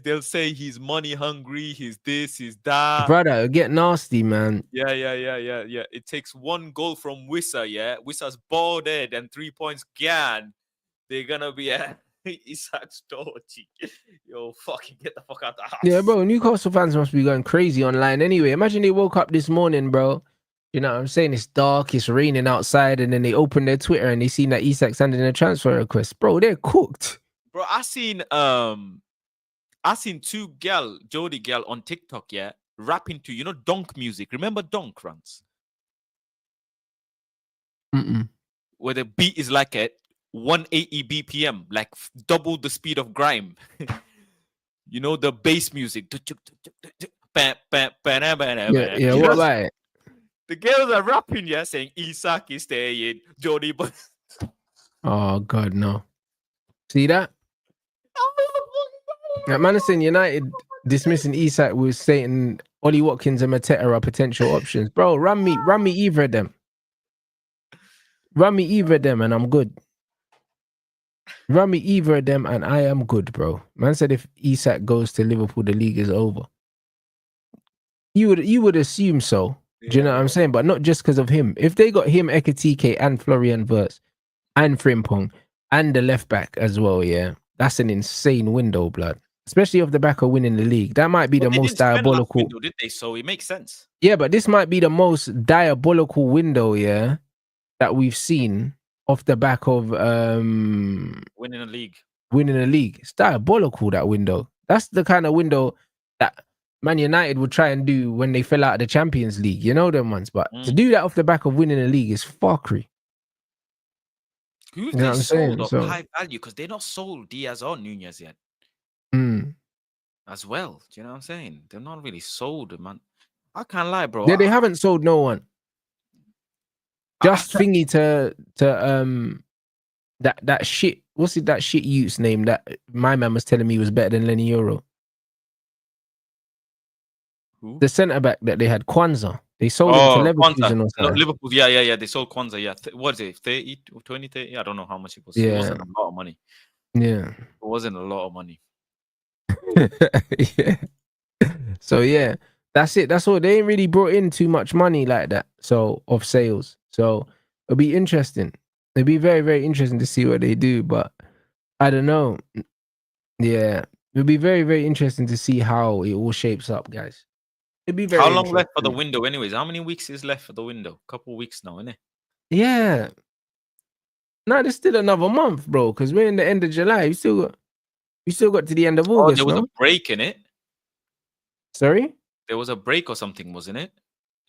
They'll say he's money hungry, he's this, he's that. Brother, get nasty, man. Yeah. It takes one goal from Wissa, yeah. Wissa's bald head and 3 points gone. They're gonna be at Isak's door. Yo, fucking get the fuck out the house. Yeah, bro. Newcastle fans must be going crazy online anyway. Imagine they woke up this morning, bro. You know what I'm saying? It's dark, it's raining outside, and then they open their Twitter and they see that Isak's sending a transfer request. Bro, they're cooked. Bro, I seen two Jody girl on TikTok, yeah, rapping to, dunk music. Remember dunk, Rants? Where the beat is like at 180 BPM, like double the speed of grime. The bass music. Yeah, what about it? The girls are rapping, yeah, saying Isak is staying, Jody, but oh god, no. See that? That man is saying United dismissing Isak was saying Ollie Watkins and Mateta are potential options. Bro, run me either of them. Run me either of them and I'm good. Run me either of them and I am good, bro. Man said if Isak goes to Liverpool, the league is over. You would assume so. Do you know what I'm saying? But not just because of him. If they got him, Ekitike and Florian Wirtz and Frimpong and the left back as well, yeah, that's an insane window, blood. Especially off the back of winning the league. That might be the most diabolical. Window, did they? So it makes sense. Yeah, but this might be the most diabolical window, yeah, that we've seen off the back of winning a league. It's diabolical, that window. That's the kind of window that Man United would try and do when they fell out of the Champions League. You know them ones. But to do that off the back of winning a league is fuckery. Who's they sold of high value? Because they're not sold Diaz or Nunez yet. As well. Do you know what I'm saying? They're not really sold, man. I can't lie, bro. Yeah, they haven't sold no one. Just thingy to that shit. What's it? That shit Utes name that my man was telling me was better than Lenny Euro. Who? The centre back that they had, Kwanzaa. They sold him to Leverkusen or something. No, Liverpool, yeah. They sold Kwanzaa, yeah. What is it? 30, 20, 30? I don't know how much it was. Yeah. It wasn't a lot of money. Yeah. It wasn't a lot of money. Yeah. So yeah. That's it. That's all. They ain't really brought in too much money like that. So of sales. So it'll be interesting. It'll be very, very interesting to see what they do. But I don't know. Yeah. It'll be very, very interesting to see how it all shapes up, guys. It'll be very How long interesting. left for the window, anyways? How many weeks is left for the window? Couple weeks now, innit? Yeah. No, there's still another month, bro. Because we're in the end of July. We still got to the end of August. There was a break in it. Sorry? There was a break or something, wasn't it?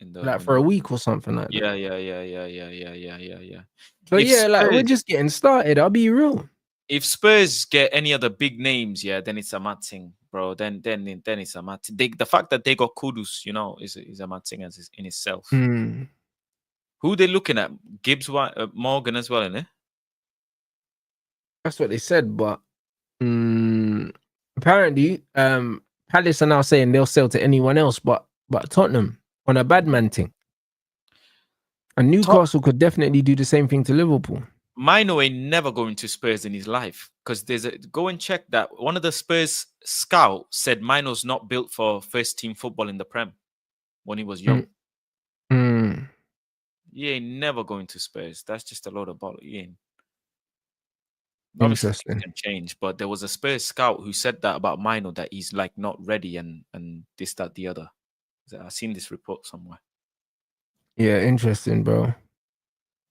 Like for a week or something like that. Yeah. So like we're just getting started. I'll be real. If Spurs get any other big names, then it's a mad thing, bro. Then it's a mad thing. The fact that they got Kudus, is a mad thing in itself. Who they looking at? Gibbs, Morgan as well, innit? That's what they said, but apparently, Palace are now saying they'll sell to anyone else, but Tottenham on a bad man thing. And Newcastle could definitely do the same thing to Liverpool. Mino ain't never going to Spurs in his life, because go and check that. One of the Spurs scout said Mino's not built for first team football in the Prem when he was young. He ain't never going to Spurs. That's just a load of bollocks. He ain't. Obviously things can change, but there was a Spurs scout who said that about Mino, that he's like not ready and this, that, the other. I've seen this report somewhere. Yeah, interesting, bro.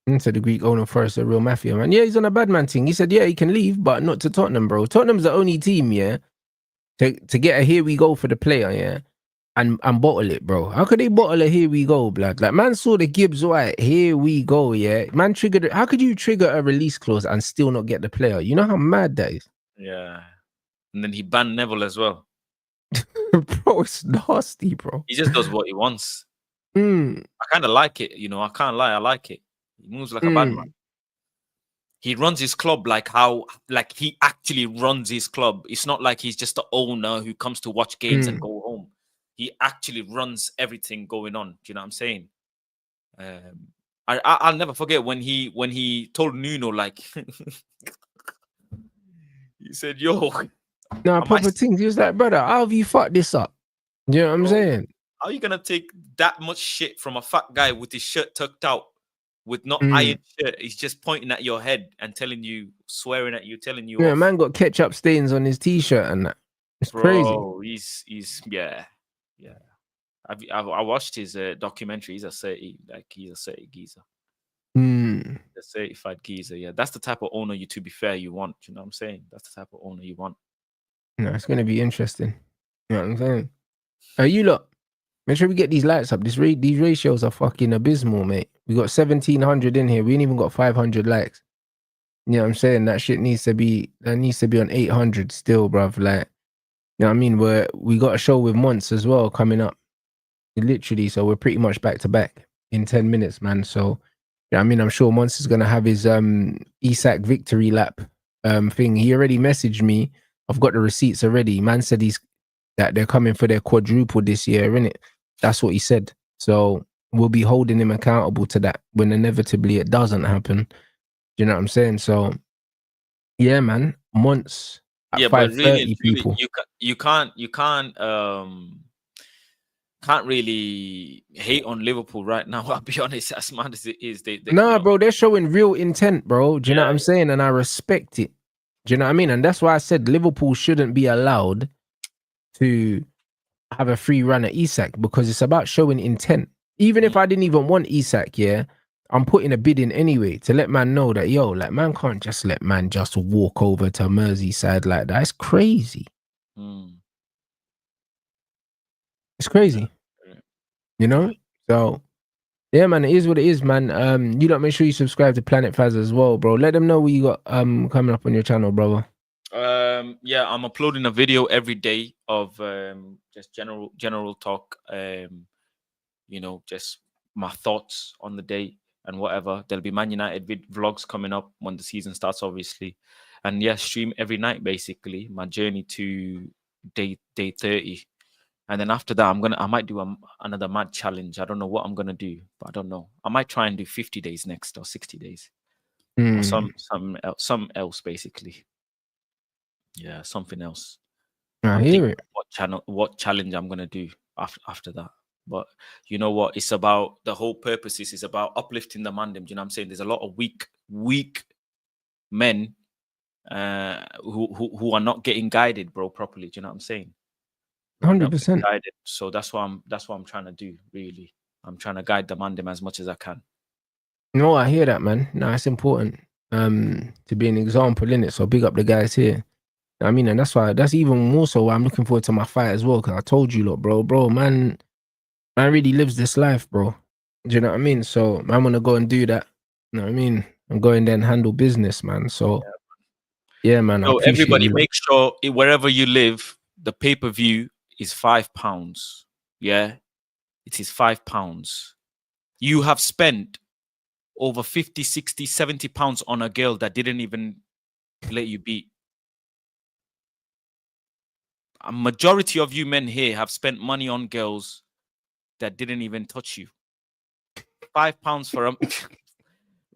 Into the Greek owner first, a real mafia man. Yeah, he's on a bad man thing. He said, yeah, he can leave, but not to Tottenham, bro. Tottenham's the only team, to get a here we go for the player, and bottle it, bro. How could they bottle a here we go, blood? Like, man saw the Gibbs White, here we go, Man triggered it. How could you trigger a release clause and still not get the player? You know how mad that is? Yeah. And then he banned Neville as well. Bro, it's nasty, bro. He just does what he wants. I kind of like it, I can't lie, I like it. He moves like a bad man. He runs his club like he actually runs his club. It's not like he's just the owner who comes to watch games and go home. He actually runs everything going on. Do you know what I'm saying? I'll never forget when he told Nuno, like, he said, "Yo, no, proper things." He was like, "Brother, how have you fucked this up?" Do you know what I'm saying? How are you gonna take that much shit from a fat guy with his shirt tucked out, with not iron shirt? He's just pointing at your head and telling you, swearing at you, telling you. Yeah, man got ketchup stains on his t-shirt and that. It's crazy. He's yeah. I watched his documentary. He's a certified geezer. A certified geezer. Yeah, that's the type of owner to be fair, you want. You know what I'm saying? That's the type of owner you want. No, it's gonna be interesting. You know what I'm saying? You lot, make sure we get these lights up. These ratios are fucking abysmal, mate. We got 1,700 in here. We ain't even got 500 likes. You know what I'm saying? That shit needs to be on 800 still, bruv. Like, you know what I mean? We got a show with Monts as well coming up. Literally, so we're pretty much back to back in 10 minutes, man. So, yeah, I mean, I'm sure Monts is gonna have his Isak victory lap thing. He already messaged me. I've got the receipts already. Man said that they're coming for their quadruple this year, innit? That's what he said. So we'll be holding him accountable to that when inevitably it doesn't happen. Do you know what I'm saying? So yeah, man. Months at 5:30 people. You can't really hate on Liverpool right now. I'll be honest, as mad as it is. Bro, they're showing real intent, bro. Do you know what I'm saying? And I respect it. Do you know what I mean? And that's why I said Liverpool shouldn't be allowed to have a free run at Isak, because it's about showing intent. Even if I didn't even want Isak, I'm putting a bid in anyway to let man know that, yo, like, man can't just let man just walk over to Merseyside like that. It's crazy. It's crazy. You know? So, yeah, man, it is what it is, man. You don't make sure you subscribe to Planet Faz as well, bro. Let them know what you got coming up on your channel, brother. I'm uploading a video every day of just general talk. Just my thoughts on the day and whatever. There'll be Man United vlogs coming up when the season starts, obviously, and stream every night, basically. My journey to day 30, and then after that, I might do another mad challenge. I don't know what I'm gonna do, but I don't know. I might try and do 50 days next, or 60 days, or something else, basically. Yeah, something else. I hear it. What challenge I'm gonna do. after that. But you know what? It's about the whole purpose is about uplifting the mandem. Do you know what I'm saying? There's a lot of weak men who are not getting guided, bro, properly. Do you know what I'm saying? 100%. Guided. So that's what I'm trying to do. Really, I'm trying to guide the mandem as much as I can. No, I hear that, man. No, it's important to be an example in it. So big up the guys here. I mean, and that's even more so why I'm looking forward to my fight as well. Because I told you, look, bro, man really lives this life, bro. Do you know what I mean? So I'm gonna go and do that. You know what I mean? I'm going there and handle business, man. So yeah, man. I appreciate everybody, you. make sure wherever you live, the pay-per-view is £5. Yeah, it is £5. You have spent over 50, 60, 70 pounds on a girl that didn't even let you beat. A majority of you men here have spent money on girls that didn't even touch you. £5 for a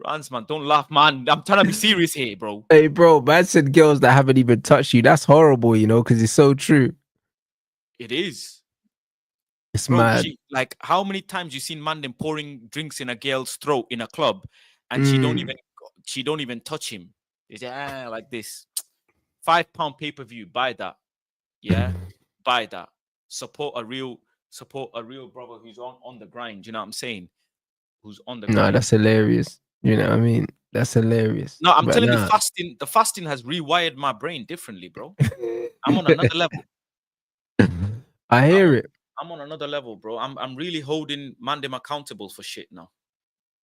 Rants, man. Don't laugh, man. I'm trying to be serious here, bro. Hey, bro, man said girls that haven't even touched you. That's horrible, you know, because it's so true. It is. It's bro, mad. Like, how many times you seen man them pouring drinks in a girl's throat in a club, and she don't even touch him. They say, like this. £5 pay-per-view. Buy that. Yeah, buy that. Support a real brother who's on the grind. You know what I'm saying? Who's on the grind. No, that's hilarious. You know what I mean? That's hilarious. No, I'm telling you, the fasting has rewired my brain differently, bro. I'm on another level. I hear it. I'm on another level, bro. I'm really holding Mandem accountable for shit now.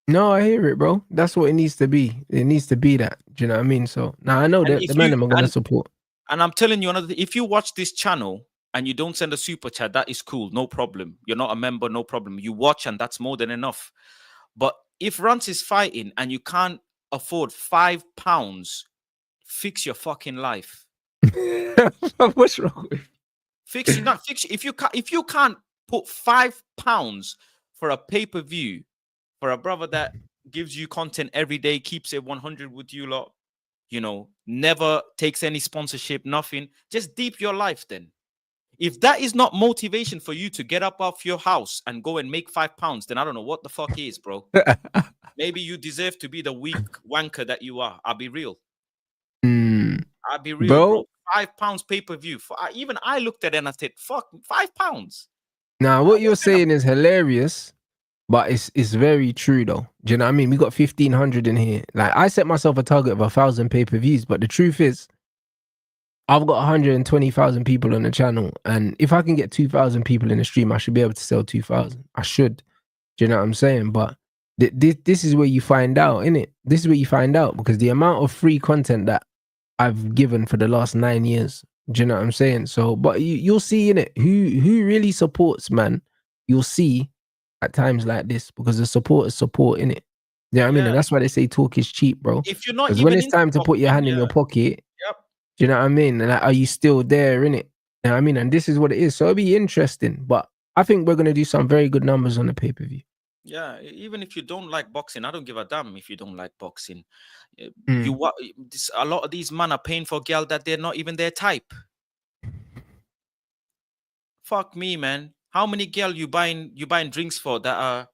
No, I hear it, bro. That's what it needs to be. It needs to be that. Do you know what I mean? So now I know that the Mandem are gonna support. And I'm telling you another thing. If you watch this channel and you don't send a super chat, that is cool, no problem. You're not a member, no problem. You watch, and that's more than enough. But if Rants is fighting and you can't afford £5, fix your fucking life. What's wrong with? Fix it. If you can't put £5 for a pay-per-view for a brother that gives you content every day, keeps it 100 with you lot, you know, never takes any sponsorship, nothing, just deep your life then. If that is not motivation for you to get up off your house and go and make £5, then I don't know what the fuck is, bro. Maybe you deserve to be the weak wanker that you are. I'll be real. I'll be real, bro. £5 pay-per-view. Even I looked at it and I said, fuck, £5. Now, what you're saying is hilarious, but it's very true though. Do you know what I mean? We got 1,500 in here. Like, I set myself a target of 1,000 pay-per-views, but the truth is, I've got 120,000 people on the channel, and if I can get 2,000 people in the stream, I should be able to sell 2,000. I should. Do you know what I'm saying? But this is where you find out, innit? This is where you find out, because the amount of free content that I've given for the last 9 years. Do you know what I'm saying? So, but you'll see in it who really supports, man. You'll see at times like this, because the support is support in it. You know what I mean? And that's why they say talk is cheap, bro. If you're not, because when it's time to put your hand in your pocket, do you know what I mean? And like, are you still there in it? You know what I mean? And this is what it is. So it'll be interesting. But I think we're gonna do some very good numbers on the pay-per-view. Yeah, even if you don't like boxing, I don't give a damn if you don't like boxing. A lot of these men are paying for girl that they're not even their type. Fuck me, man. How many girl you buying drinks for that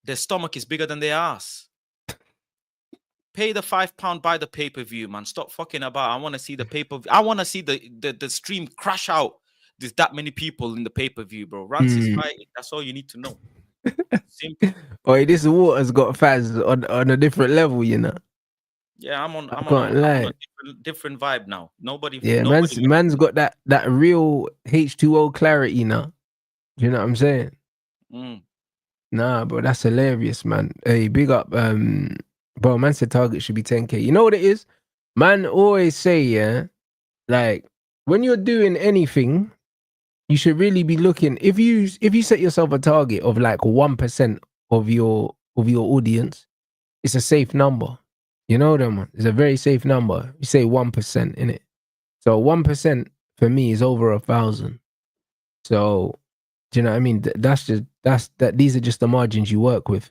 their stomach is bigger than their ass? Pay the £5, buy the pay-per-view, man. Stop fucking about. I want to see the pay-per-view. I want to see the stream crash out. There's that many people in the pay-per-view, bro. Rants is fighting. That's all you need to know. Simple. Oh, this water's got fans on a different level, you know. Yeah, I'm on a different vibe now. Nobody. Man's got that real H2O clarity now. You know what I'm saying? Nah, bro, that's hilarious, man. Hey, big up. Bro, man said target should be 10K. You know what it is? Man always say, yeah, like when you're doing anything, you should really be looking. If you set yourself a target of like 1% of your audience, it's a safe number. You know that, man. It's a very safe number. You say 1% in it. So 1% for me is over 1,000. So do you know what I mean? These are just the margins you work with.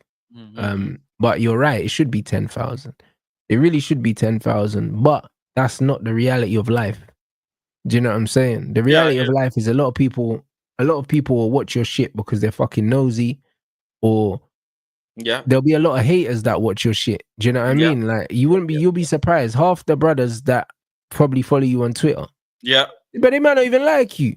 But you're right, it should be 10,000. It really should be 10,000, but that's not the reality of life. Do you know what I'm saying? The reality of life is a lot of people a lot of people will watch your shit because they're fucking nosy, or there'll be a lot of haters that watch your shit. Do you know what I mean? Like you'll be surprised. Half the brothers that probably follow you on Twitter, but they might not even like you.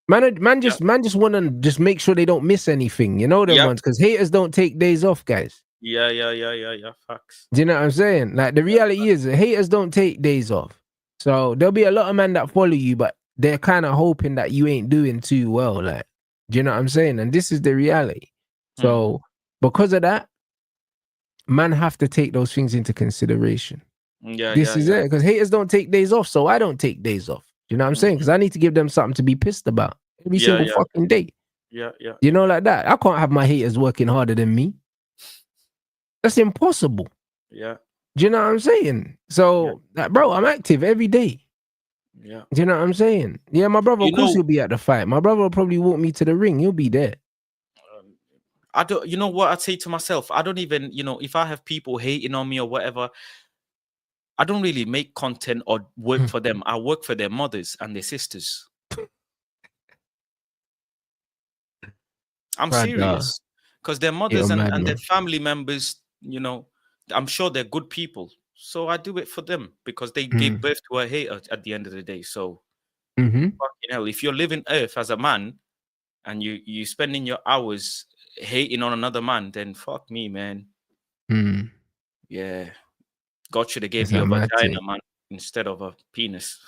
Man just want to just make sure they don't miss anything. You know them ones, because haters don't take days off, guys. Facts. Do you know what I'm saying? Like the reality is, haters don't take days off. So there'll be a lot of men that follow you, but they're kind of hoping that you ain't doing too well. Like, do you know what I'm saying? And this is the reality. So because of that, man have to take those things into consideration. This is it, because haters don't take days off, so I don't take days off. You know what I'm saying? Because I need to give them something to be pissed about every single fucking day. You know, like that. I can't have my haters working harder than me. That's impossible. Do you know what I'm saying? So, like, bro, I'm active every day. Do you know what I'm saying? Yeah, my brother, of course, he'll be at the fight. My brother will probably walk me to the ring. He'll be there. I don't. You know what I'd say to myself? I don't even. You know, if I have people hating on me or whatever, I don't really make content or work for them. I work for their mothers and their sisters. I'm serious, because their mothers and their family members, you know, I'm sure they're good people. So I do it for them because they gave birth to a hater at the end of the day. So, fucking hell, if you're living Earth as a man and you spending your hours hating on another man, then fuck me, man. Yeah, God should have gave you a vagina, man, instead of a penis.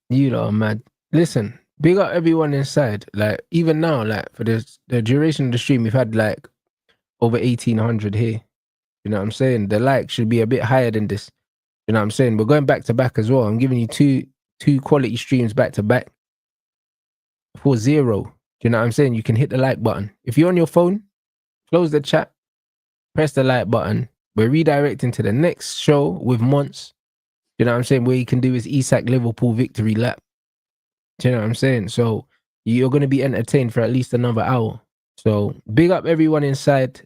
You know, man. Listen, big up everyone inside. Like, even now, like, for the duration of the stream, we've had like over 1,800 here. You know what I'm saying? The like should be a bit higher than this. You know what I'm saying? We're going back to back as well. I'm giving you two quality streams back to back for 0. Do you know what I'm saying? You can hit the like button. If you're on your phone, close the chat, press the like button. We're redirecting to the next show with Monts. You know what I'm saying? Where you can do his Isak Liverpool victory lap. Do you know what I'm saying? So you're going to be entertained for at least another hour. So big up everyone inside.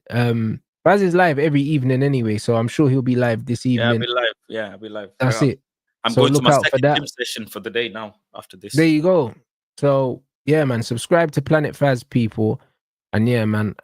Baz is live every evening anyway, so I'm sure he'll be live this evening. I'll be live. That's it. I'm going to my second gym session for the day now after this. There you go. So yeah, man, subscribe to Planet Faz, people. And yeah, man,